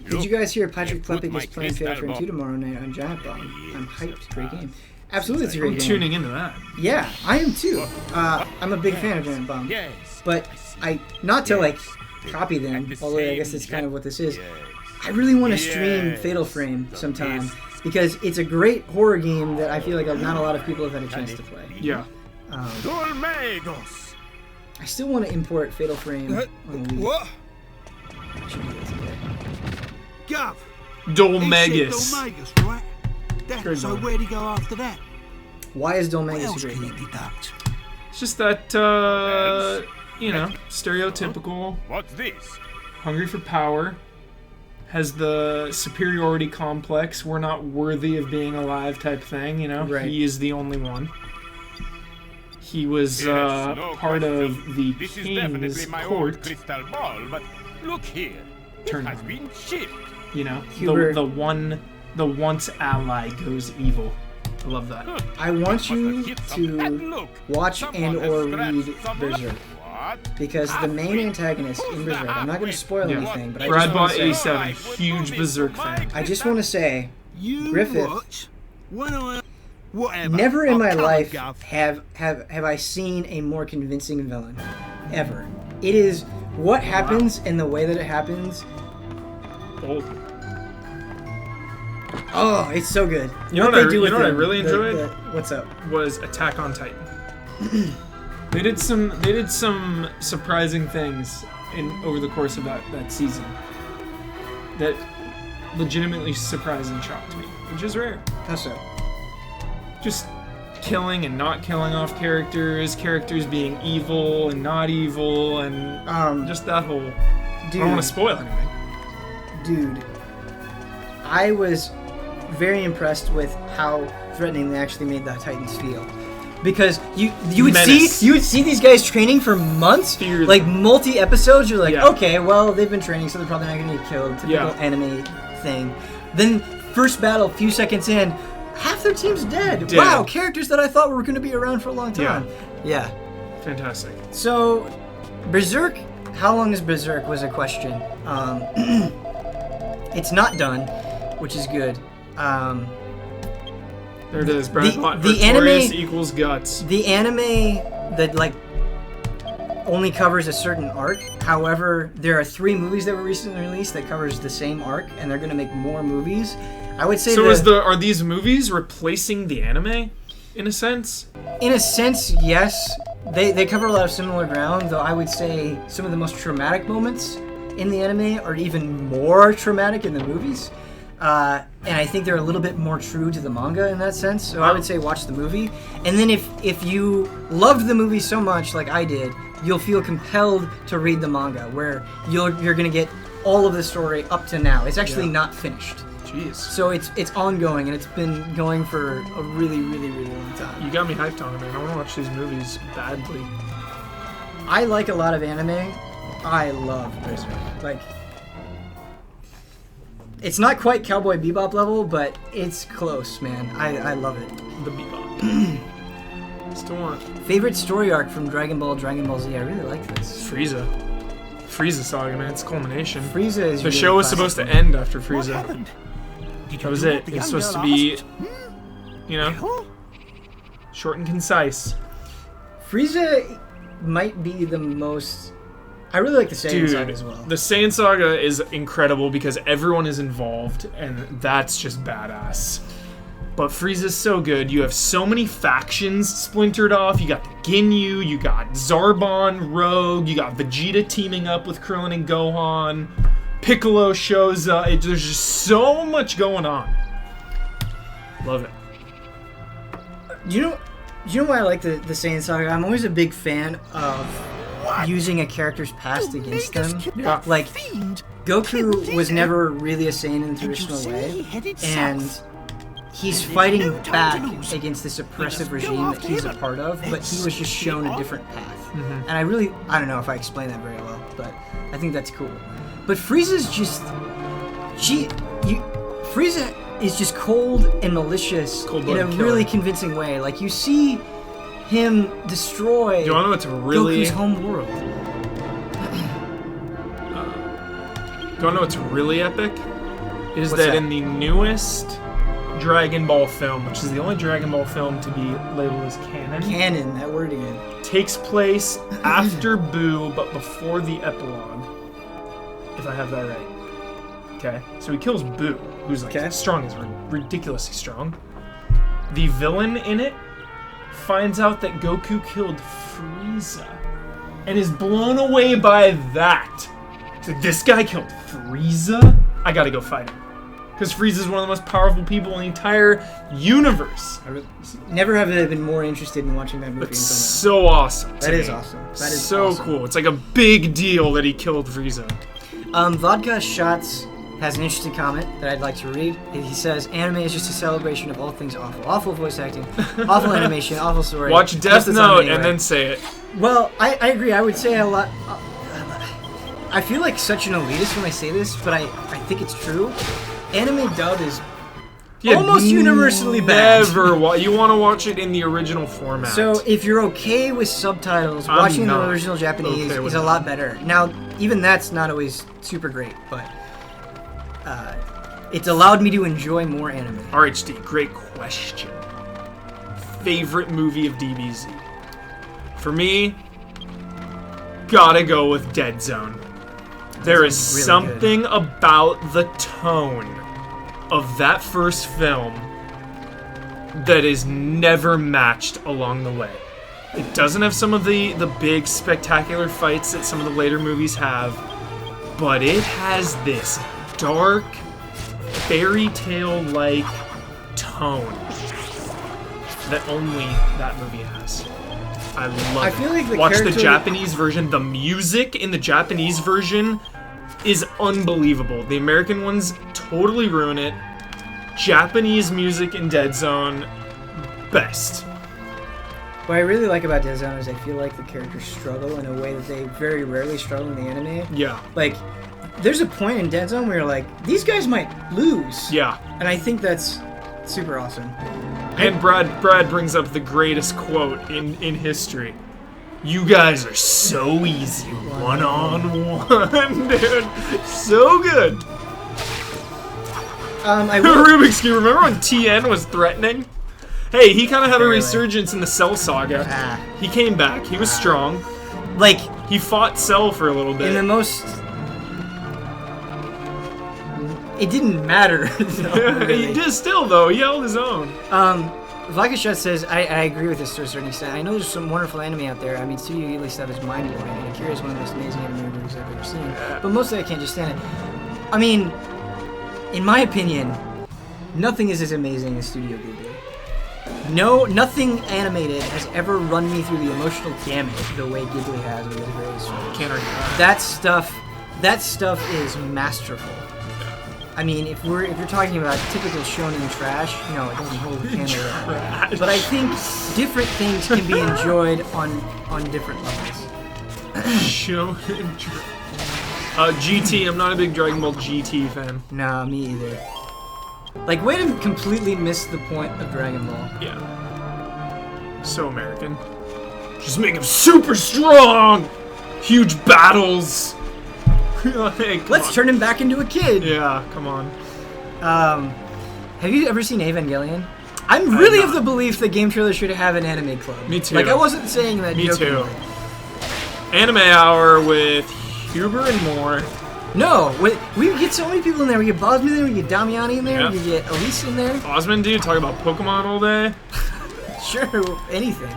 Did you guys hear Patrick Klepek is playing Fatal Frame 2 tomorrow night on Giant Bomb? I'm hyped. Great game. Absolutely, it's a great I'm game. tuning into that. Yeah, I am too. I'm a big fan of Giant Bomb. But not to copy them, although I guess that's kind of what this is. I really want to stream Fatal Frame sometime because it's a great horror game that I feel like not a lot of people have had a chance to play. Yeah. I still want to import Fatal Frame on the Wii. What? I should do that today. Gov. Dolmegus. Dolmegus, right? Great So name. where'd he go after that? Why is What Dolmegus a else great can game? he deduct? It's just that, stereotypical, What's this? hungry for power, has the superiority complex, we're not worthy of being alive type thing, you know? Right. He is the only one. He was Yes, no part question. of the This is king's definitely my old court, crystal ball, but look here. It Turn has on. been shipped. you know? Hubert. The once ally goes evil. I love that. I want Must have you hit some bad to luck. watch Someone and has or scratched read some Berserk. luck. What? Because the main antagonist in Berserk, I'm not going to spoil Yeah. anything, but I Brad just bought want to say, 87, huge Berserk fan. I just want to say, You Griffith. watch when I... Whatever. never in I'll my come, life Gov. have I seen a more convincing villain. Ever. It is what happens and the way that it happens. Old. Oh, it's so good. You know what I really enjoyed? What's up? Was Attack on Titan. They did some surprising things over the course of that season that legitimately surprised and shocked me, which is rare. How so? Just killing and not killing off characters being evil and not evil, and just that whole. I don't want to spoil anything. Dude, I was very impressed with how threatening they actually made the Titans feel. Because you would Menace. see these guys training for months, Fear them. like multi episodes. You're like, Yeah. okay, well they've been training, so they're probably not gonna get killed. Typical Yeah. anime thing. Then first battle, few seconds in, half their team's dead. Dead. Wow, characters that I thought were gonna be around for a long time. Yeah. Fantastic. So, Berserk. How long is Berserk was a question. It's not done, which is good. There it is. Brad bought the Victorious anime- equals guts. The anime that only covers a certain arc. However, there are 3 movies that were recently released that covers the same arc, and they're gonna make more movies. I would say So are these movies replacing the anime, in a sense? in a sense, yes. They cover a lot of similar ground, though I would say some of the most traumatic moments in the anime are even more traumatic in the movies. And I think they're a little bit more true to the manga in that sense. So I would say watch the movie. And then if you loved the movie so much like I did, you'll feel compelled to read the manga, where you're going to get all of the story up to now. It's actually not finished. Jeez. So it's ongoing, and it's been going for a really, really, really long time. You got me hyped on it, man. I want to watch these movies badly. I like a lot of anime. I love Berserk. Like, it's not quite Cowboy Bebop level, but it's close, man. I love it. The Bebop. Still want Favorite story arc from Dragon Ball, Dragon Ball Z. I really like this. Frieza saga, man. It's culmination. Frieza is The really show was classic. supposed to end after What Frieza. happened? Did That was do it. what the It's young supposed to girl be, asked? you know, short and concise. Frieza might be the most. I really like the Saiyan saga as well. The Saiyan saga is incredible because everyone is involved, and that's just badass. But Frieza's so good. You have so many factions splintered off. You got the Ginyu, you got Zarbon, Rogue, you got Vegeta teaming up with Krillin and Gohan. Piccolo shows up. There's just so much going on. Love it. Do you know why I like the Saiyan saga? I'm always a big fan of using a character's past against them. Yeah. Like, Fiend. Goku was never really a Saiyan in the traditional way, and he's fighting back against this oppressive regime that he's a part of, but he was just shown a different path. And I don't know if I explained that very well, but I think that's cool. But Frieza's just, Frieza is just cold and malicious in a Cold-blooded killer. really convincing way. Like, you see him destroy Do you want to know what's really? Goku's home world. Do you want to know what's really epic? Is What's that that? in the newest Dragon Ball film, which is the only Dragon Ball film to be labeled as canon, Canon, that word again. takes place after Boo, but before the epilogue. If I have that right. Okay, so he kills Boo, who's like Okay. strong as ridiculously strong. The villain in it finds out that Goku killed Frieza and is blown away by that. So this guy killed Frieza? I gotta go fight him. Because Frieza's one of the most powerful people in the entire universe. Never have I been more interested in watching that movie It's until so awesome. now. to That is me. awesome. That is so awesome. cool. It's like a big deal that he killed Frieza. Vodka Shots has an interesting comment that I'd like to read. He says, anime is just a celebration of all things awful. Awful voice acting, awful animation, awful story. Watch Most Death of the time Note anyway. and then say it. Well, I agree. I would say a lot. I feel like such an elitist when I say this, but I think it's true. Anime dub is almost universally bad. Never. You want to watch it in the original format. So if you're okay with subtitles, I'm watching the not original Japanese okay with is a lot better. Now, even that's not always super great, but it's allowed me to enjoy more anime. RHD, great question. Favorite movie of DBZ? For me, gotta go with Dead Zone. There is really something about the tone of that first film that is never matched along the way. It doesn't have some of the big spectacular fights that some of the later movies have, but it has this dark, fairy tale-like tone that only that movie has. I love I it. feel like the Watch the character- Japanese version. The music in the Japanese version is unbelievable. The American ones totally ruin it. Japanese music in Dead Zone, best. What I really like about Dead Zone is I feel like the characters struggle in a way that they very rarely struggle in the anime. Yeah, Like, there's a point in Dead Zone where you're like, these guys might lose. yeah. And I think that's super awesome. And Brad brings up the greatest quote in history. You guys are so easy one-on-one, dude. So good. I will, Rubik's Cube, remember when TN was threatening? Hey, he kind of had a Barely. resurgence in the Cell saga. He came back. He was strong. like, He fought Cell for a little bit. in the most... It didn't matter. though, really. He did still, though. He held his own. Vlakashut says, I agree with this to a certain extent. I know there's some wonderful anime out there. I mean, Studio Ghibli stuff is mind-blowing, and Akira is one of the most amazing anime movies I've ever seen. But mostly I can't just stand it. I mean, in my opinion, nothing is as amazing as Studio Ghibli. Nothing animated has ever run me through the emotional gamut the way Ghibli has with his various films. Can't argue that. That stuff is masterful. I mean, if you're talking about typical shonen trash, no, it doesn't hold a candle to that. But I think different things can be enjoyed on different levels. Shonen trash. GT, I'm not a big Dragon Ball GT fan. Nah, me either. Like, way to completely miss the point of Dragon Ball. Yeah. So American. Just make him super strong! Huge battles! Like, Let's turn him back into a kid! Yeah, come on. Have you ever seen Evangelion? I'm really of the belief that game trailers should have an anime club. Me too. Like, I wasn't saying that Me jokingly. too. Anime Hour with HuMoore and more. No, we get so many people in there. We get Bosman in there, we get Damiani in there, Yeah. we get Elise in there. Osmond, dude, talk about Pokemon all day. Sure, anything.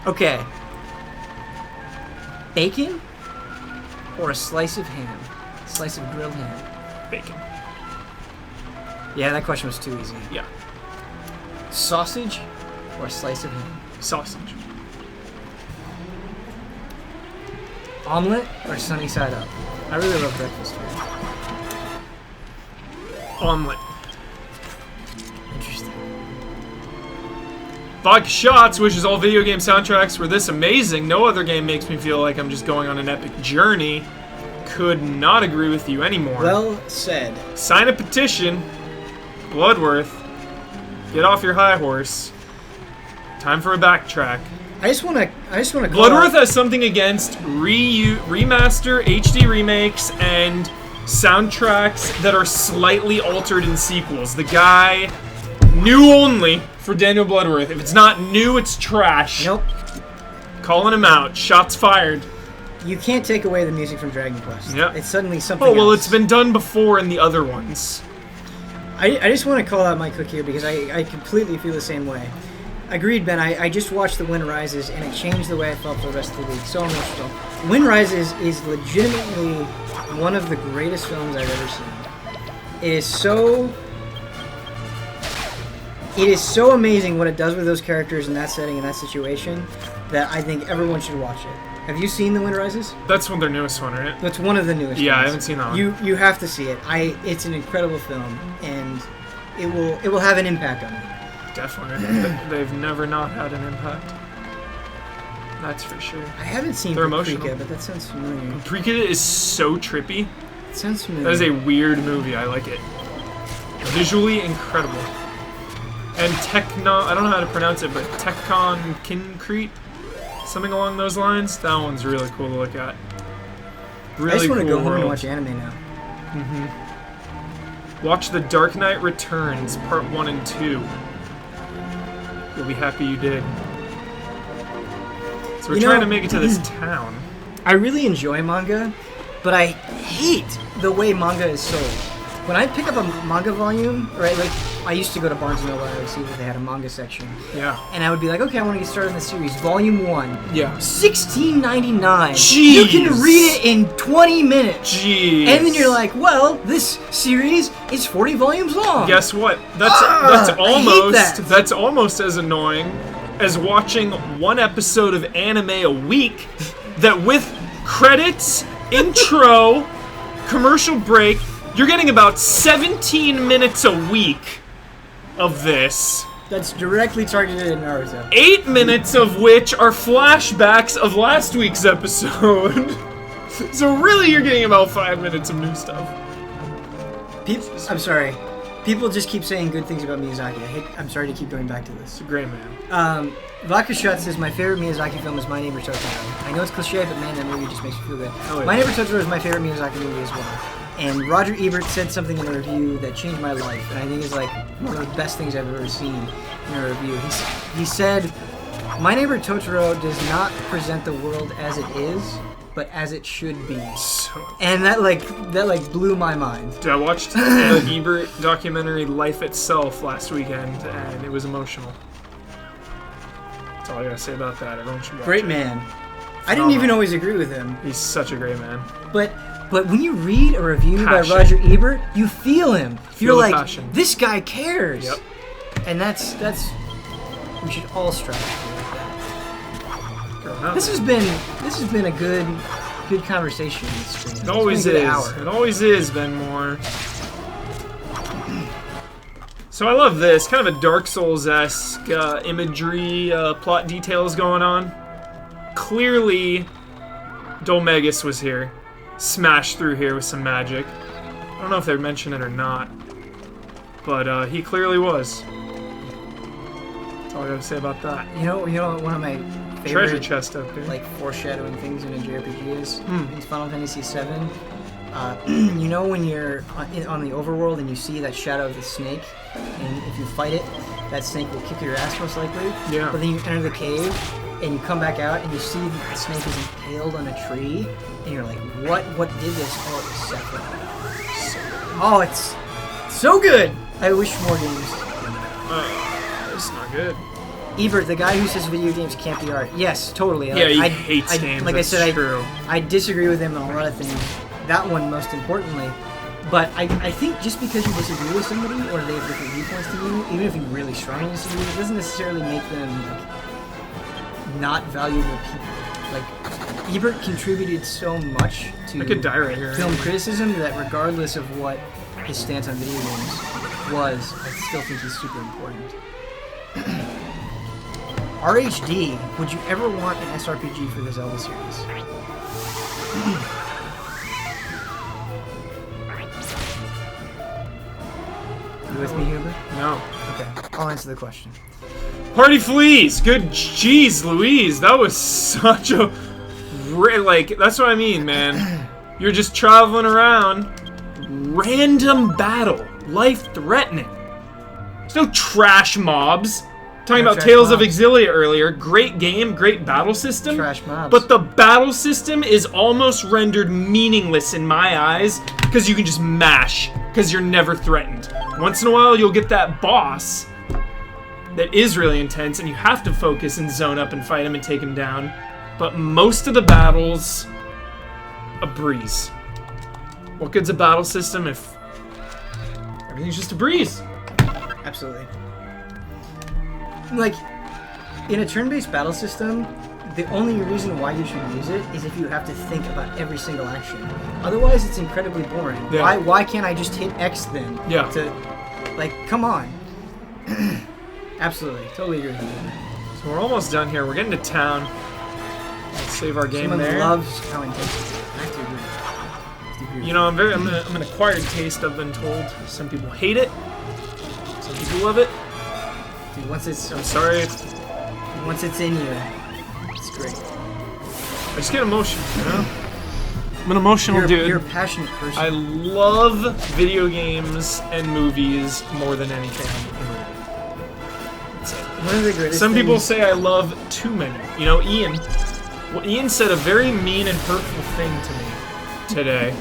Okay. Bacon or a slice of ham? Slice of grilled ham. Bacon. Yeah, that question was too easy. Yeah. Sausage or a slice of ham? Sausage. Omelet or sunny side up? I really love breakfast food. Omelet. Interesting. Vodka Shots wishes all video game soundtracks were this amazing. No other game makes me feel like I'm just going on an epic journey. Could not agree with you anymore. Well said. Sign a petition. Bloodworth. Get off your high horse. Time for a backtrack. I just want to call Bloodworth out, has something against remaster, HD remakes, and soundtracks that are slightly altered in sequels. The guy, new only for Daniel Bloodworth. If it's not new, it's trash. Nope. Calling him out. Shots fired. You can't take away the music from Dragon Quest. Yep. It's suddenly something Oh, well, else. it's been done before in the other ones. I just want to call out Mike Cook here because I completely feel the same way. Agreed, Ben. I just watched The Wind Rises, and it changed the way I felt for the rest of the week. So emotional. Wind Rises is legitimately one of the greatest films I've ever seen. It is so amazing what it does with those characters in that setting and that situation that I think everyone should watch it. Have you seen The Wind Rises? That's one their newest one, right? That's one of the newest Yeah, ones. I haven't seen that one. You have to see it. It's an incredible film, and it will have an impact on you. Definitely. They've never not had an impact. That's for sure. I haven't seen They're Paprika, emotional. but that sounds familiar. Paprika is so trippy. It sounds familiar. That is a weird movie. I like it. Visually incredible. And I don't know how to pronounce it, but Tekton Kincrete? Something along those lines? That one's really cool to look at. Really I just want cool to go home and world. watch anime now. Watch The Dark Knight Returns, Part 1 and 2. You'll be happy you did. So we're You know- trying to make it to this town. I really enjoy manga, but I hate the way manga is sold. When I pick up a manga volume, right, like I used to go to Barnes & Noble, I would see that they had a manga section, Yeah. and I would be like, okay, I want to get started in the series. Volume 1, Yeah. $16.99. Jeez. You can read it in 20 minutes. Jeez. And then you're like, well, this series is 40 volumes long. Guess what? That's I hate that. that's almost as annoying as watching one episode of anime a week that with credits, intro, commercial break, you're getting about 17 minutes a week of this. That's directly targeted at Naruto. 8 minutes of which are flashbacks of last week's episode. So really you're getting about 5 minutes of new stuff. I'm sorry. People just keep saying good things about Miyazaki. I'm sorry to keep going back to this. It's a great man. Vodka Shot says, my favorite Miyazaki film is My Neighbor Totoro. I know it's cliche, but man, that movie just makes me feel good. Oh, yeah. My Neighbor Totoro is my favorite Miyazaki movie as well. And Roger Ebert said something in a review that changed my life, and I think is like one of the best things I've ever seen in a review. He said, My Neighbor Totoro does not present the world as it is, but as it should be. And that blew my mind. Dude, I watched the Ebert documentary Life Itself last weekend, and it was emotional. That's all I gotta say about that. Everyone should watch Great it. man. I didn't even always agree with him. He's such a great man. But when you read a review Passion. by Roger Ebert, you feel him. Feel You're the like, passion. this guy cares. Yep. And that's we should all strive to do like that. Girl. out This there. has been a good conversation. In this stream. It always It's been a good is. hour. It always is, Ben Moore. So I love this, kind of a Dark Souls-esque imagery, plot details going on. Clearly, Dolmegus was here. Smashed through here with some magic. I don't know if they mentioned it or not, but he clearly was. That's all I gotta say about that. You know, one of my favorite Treasure chest up there. like foreshadowing things in a JRPG is Hmm. in Final Fantasy VII. You know when you're on the overworld and you see that shadow of the snake, and if you fight it, that snake will kick your ass most likely. Yeah. But then you enter the cave and you come back out and you see that the snake is impaled on a tree, and you're like, what did this? Oh, it was Sephiroth. Oh, it's so good. I wish more games. It's not good. Ebert, the guy who says video games can't be art. Yes, totally. Yeah, he hates games. Like That's I said, true. I disagree with him on a lot of things. That one most importantly. But I think just because you disagree with somebody or they have different viewpoints to you, even if you really strongly disagree, it doesn't necessarily make them like not valuable people. Like Ebert contributed so much to I could die right here. film criticism that regardless of what his stance on video games was, I still think he's super important. RHD, would you ever want an SRPG for the Zelda series? You with me, Huber? No. Okay, I'll answer the question. Party fleas! Good jeez, Louise. That was such a... Like, that's what I mean, man. You're just traveling around. Random battle. Life-threatening. There's no trash mobs. Talking No about trash Tales of mobs. Exilia earlier. Great game, great battle system. Trash mobs. But the battle system is almost rendered meaningless in my eyes because you can just mash because you're never threatened. Once in a while, you'll get that boss that is really intense and you have to focus and zone up and fight him and take him down. But most of the battles, a breeze. What good's a battle system if everything's just a breeze? Absolutely. Like, in a turn-based battle system, the only reason why you should use it is if you have to think about every single action. Otherwise, it's incredibly boring. Yeah. Why can't I just hit X then? Yeah. Like, come on. Absolutely. Totally agree with you. So we're almost done here. We're getting to town. Let's save our game Someone there. loves how intense it is. I have to agree. I have to agree. You know, I'm an acquired taste, I've been told. Some people hate it. Some people love it. Dude, once it's I'm sorry. in you, it's great. I just get emotional, you know? I'm an emotional dude. You're a passionate person. I love video games and movies more than anything. That's it. One of the greatest Some people things- say I love too many. You know, Ian said a very mean and hurtful thing to me today.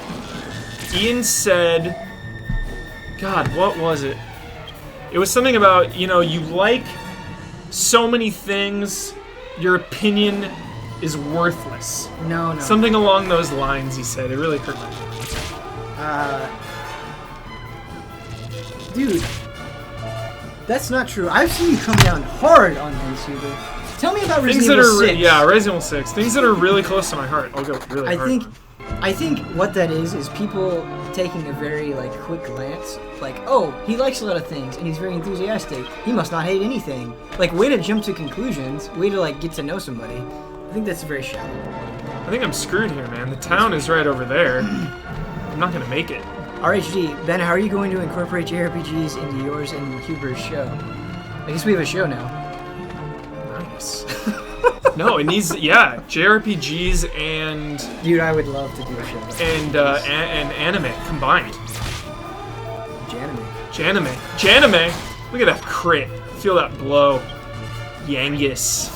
Ian said, God, what was it? It was something about, you know, you like so many things, your opinion is worthless. No. Something along those lines, he said. It really hurt me. Dude, that's not true. I've seen you come down hard on things, Huber. Tell me about Things Resident that Evil are, 6. yeah, Resident Evil 6. Things that are really close to my heart. I'll go really hard. I think what that is people taking a very like quick glance, like, oh, he likes a lot of things and he's very enthusiastic. He must not hate anything. Like, way to jump to conclusions. Way to like get to know somebody. I think that's very shallow. I think I'm screwed here, man. The town is right over there. I'm not gonna make it. RHD, Ben, how are you going to incorporate JRPGs into yours and Huber's show? I guess we have a show now. Nice. No, it needs, yeah, JRPGs and Dude, I would love to do a show. and anime combined. Janime. Janime. Look at that crit. Feel that blow. Yangus.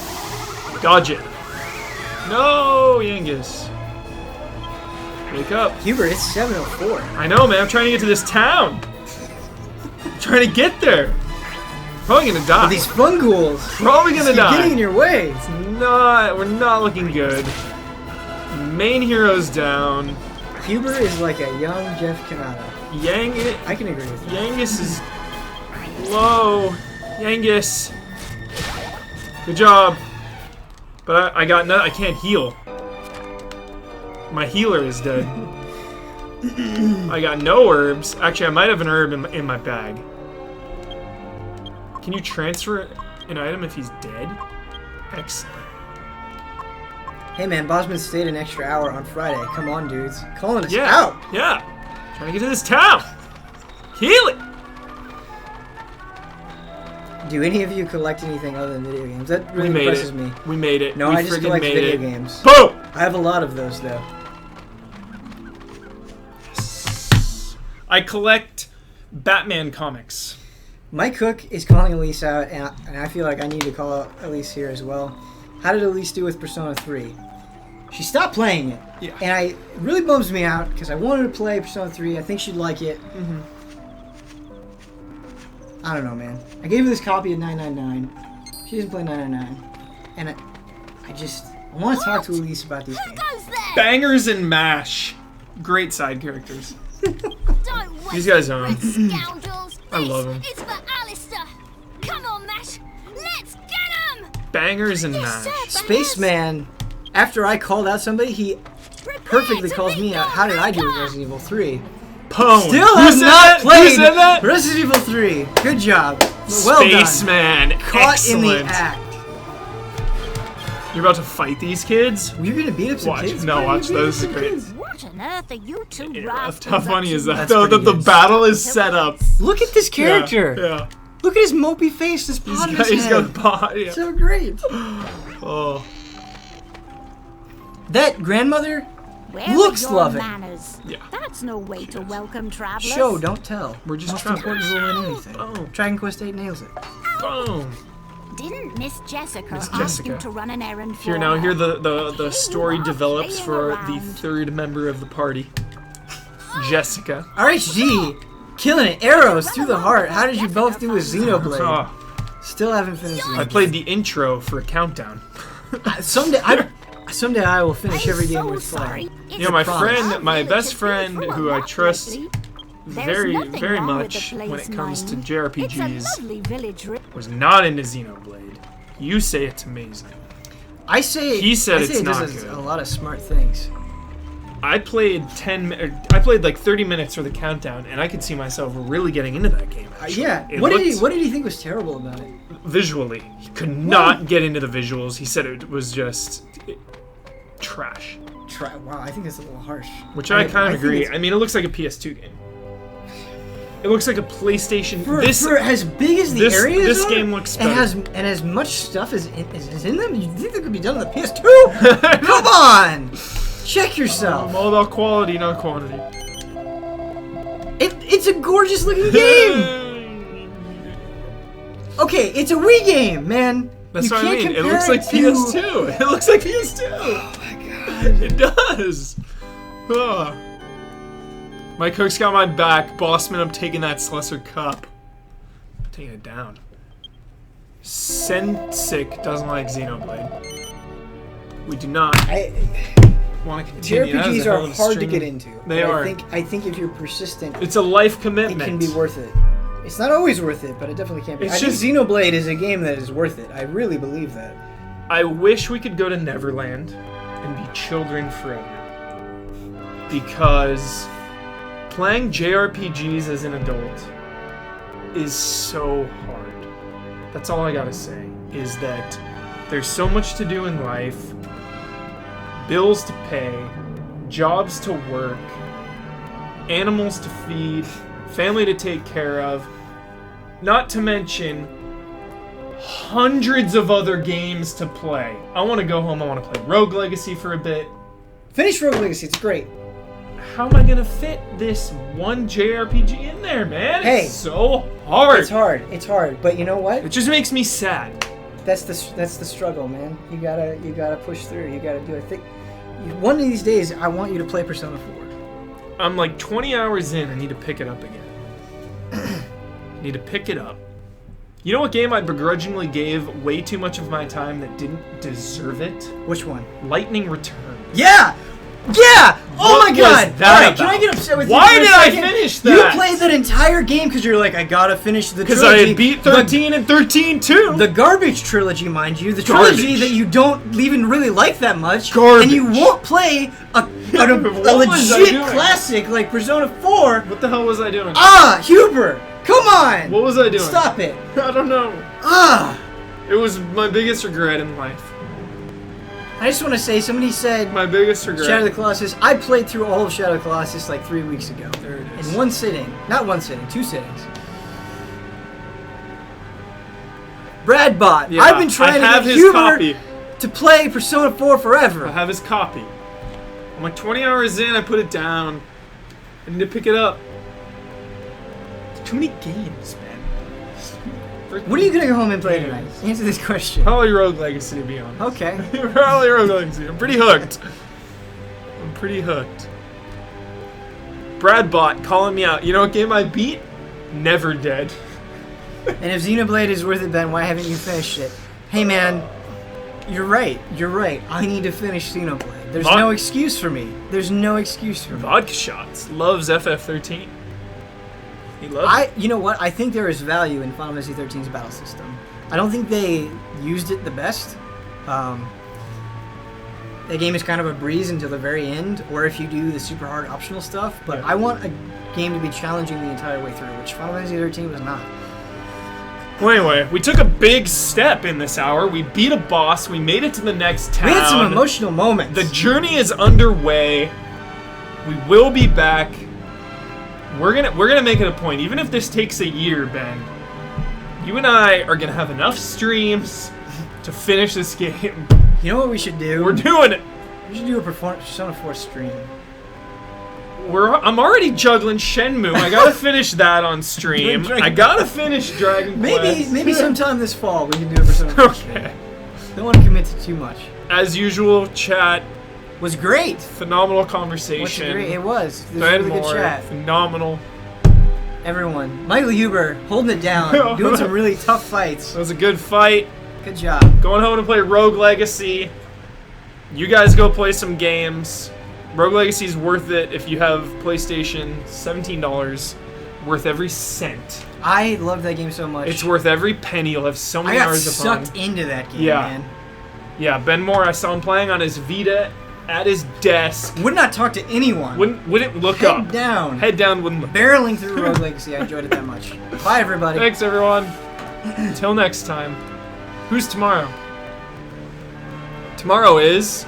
Dodge it. No, Yangus. Wake up. Huber, it's 7:04. I know, man. I'm trying to get to this town. I'm trying to get there. Probably gonna die. These funghouls. Probably gonna You're getting in die. your way. We're not looking good. Main hero's down. Huber is like a young Jeff Kanata. I can agree with you. Yangus is low. Yangus. Good job. But I got no. I can't heal. My healer is dead. I got no herbs. Actually, I might have an herb in my bag. Can you transfer an item if he's dead? Excellent. Hey man, Bosman stayed an extra hour on Friday. Come on, dudes. Calling us Yeah. out. Yeah. Trying to get to this town. Heal it. Do any of you collect anything other than video games? That really We made impresses it. me. We made it. No, we I just friggin' collect made video it. games. Boom! I have a lot of those though. I collect Batman comics. Mike Cook is calling Elise out, and I feel like I need to call out Elise here as well. How did Elise do with Persona 3? She stopped playing it. Yeah. And it really bums me out because I wanted to play Persona 3. I think she'd like it. Mm-hmm. I don't know, man. I gave her this copy of 999. She doesn't play 999. And I want to talk to Elise about these games. Bangers and Mash. Great side characters. Don't These guys aren't. scoundrels. I love 'em. It's for Alistair. Come on, Mash. Let's get him. Bangers and Mash. Spaceman, after I called out somebody, he perfectly calls me out. How did I do with Resident Evil 3? Pwn. Still Who have said not that? Who played said that? Resident Evil 3. Good job. Well done. Spaceman. Caught Excellent. in the act. You're about to fight these kids? You're gonna beat up some Watch. kids? No, Why are you watch. beating Those up are some great. kids? What on earth are you two Yeah, rascals how funny up is to? that? That's Though, pretty that the good. battle is set up. Look at this character. Yeah. Look at his mopey face. This pot in his He's got a head. pot. Yeah. So great. Oh. That grandmother Where looks are your loving. manners? Yeah. That's no way to welcome travelers. Show, don't tell. We're just Most travelers. important rule in anything. Oh. Dragon Quest VIII nails it. Boom. Didn't Miss Jessica Miss ask Jessica. you to run an errand for Here now, her? here the story you are develops playing for the around. third member of the party, Jessica. RHG, killing it. Arrows through the heart. How did you both do with Xenoblade? Oh, Still haven't finished I it. played the intro for a countdown. Someday I will finish every game I'm with so flying. sorry. It's You know, my promise. friend, my best friend, Relatively who I full of trust luck lately. There's very, nothing very wrong with much the when place it comes to mine. It's a JRPGs, lovely village. was not into Xenoblade. You say it's amazing. I say He said I it's say it not does good. a lot of smart things. I played I played like 30 minutes for the countdown, and I could see myself really getting into that game. Actually. Yeah. It What did looked- he think was terrible about it? Visually, he could not get into the visuals. He said it was just trash, Wow, I think that's a little harsh. which I kind of think agree. it's- I mean, it looks like a PS2 game. It looks like a PlayStation. For this as big as the this- areas this are, game looks and better. has as much stuff as is in them. You think that could be done on the PS2? Come on, check yourself. I'm all about quality, not quantity. It's a gorgeous looking game. Okay, it's a Wii game, man. That's You what I can't mean. It compare looks like to- PS2. It looks like PS2. Oh my god. It does. Ugh. My cook's got my back. Bossman, I'm taking that Slesser cup. I'm taking it down. Sensic doesn't like Xenoblade. We do not want to continue. That is JRPGs a hell are of a hard to string. get into. They but are. I think if you're persistent, It's a life it commitment. can be worth it. It's not always worth it, but it definitely can be. It's I think just- Xenoblade is a game that is worth it. I really believe that. I wish we could go to Neverland and be children forever. Because playing JRPGs as an adult is so hard. That's all I gotta say, is that there's so much to do in life, bills to pay, jobs to work, animals to feed, family to take care of, not to mention hundreds of other games to play. I want to go home, I want to play Rogue Legacy for a bit. Finish Rogue Legacy. It's great. How am I gonna fit this one JRPG in there, man? Hey. It's so hard. It's hard. It's hard. But you know what? It just makes me sad. That's the struggle, man. You gotta push through. You gotta do it. One of these days, I want you to play Persona 4. I'm like 20 hours in. I need to pick it up again. Need to pick it up. You know what game I begrudgingly gave way too much of my time that didn't deserve it? Which one? Lightning Returns. Yeah! Yeah! Oh my my god! was that Alright, can I about? get upset with you? Why for a did I second? finish You that? played that entire game because you're like, I gotta finish the Because trilogy. I had beat 13 and 13 too. The garbage trilogy, mind you. The trilogy Garbage. that you don't even really like that much. Garbage. And you won't play a What was I legit doing? classic like Persona 4. What the hell was I doing? Ah, HuMoore! Come on! What was I doing? Stop it. I don't know. Ah! It was my biggest regret in life. I just want to say, somebody said My biggest regret. Shadow of the Colossus. I played through all of Shadow of the Colossus like 3 weeks ago. There it is. In one sitting. Not one sitting, 2 sittings. Brad bought. Yeah, I've been trying I have to get his HuMoore copy. to play Persona 4 forever. I have his copy. I'm like 20 hours in, I put it down. I need to pick it up. There's too many games, man. When are you gonna go home and play tonight? Answer this question. Probably Rogue Legacy, to be honest. Okay. Probably Rogue Legacy. I'm pretty hooked. I'm pretty hooked. Brad bot calling me out. You know what game I beat? Never Dead. And if Xenoblade is worth it, Ben, why haven't you finished it? Hey, man, you're right. You're right. I need to finish Xenoblade. There's no excuse for me. There's no excuse for me. Vodka Shots loves FF13. He loves it. You know what? I think there is value in Final Fantasy XIII's battle system. I don't think they used it the best. The game is kind of a breeze until the very end, or if you do the super hard optional stuff. But Yeah. I want a game to be challenging the entire way through, which Final Fantasy XIII was not. Well, anyway, we took a big step in this hour. We beat a boss. We made it to the next town. We had some emotional moments. The journey is underway. We will be back. We're gonna make it a point, even if this takes a year, Ben. You and I are gonna have enough streams to finish this game. You know what we should do? We're doing it. We should do a Persona 4 stream. I'm already juggling Shenmue. I gotta finish that on stream. Dragon I gotta finish Dragon Quest. Maybe sometime this fall we can do a Persona 4 stream. Okay. Don't want to commit to too much. As usual, chat. Was great. Phenomenal What's conversation. great? It was. It was Ben really good Moore, chat. phenomenal. Everyone, Michael Huber holding it down, doing some really tough fights. That was a good fight. Good job. Going home to play Rogue Legacy. You guys go play some games. Rogue Legacy is worth it if you have PlayStation. $17. Worth every cent. I love that game so much. It's worth every penny. You'll have so I many got hours of fun. sucked into that game, Yeah. man. Yeah, Ben Moore, I saw him playing on his Vita at his desk. Would not talk to anyone. Wouldn't look Head up. down. Head down, wouldn't look. Barreling through Rogue Legacy. I enjoyed it that much. Bye, everybody. Thanks, everyone. Until next time. Who's tomorrow? Tomorrow is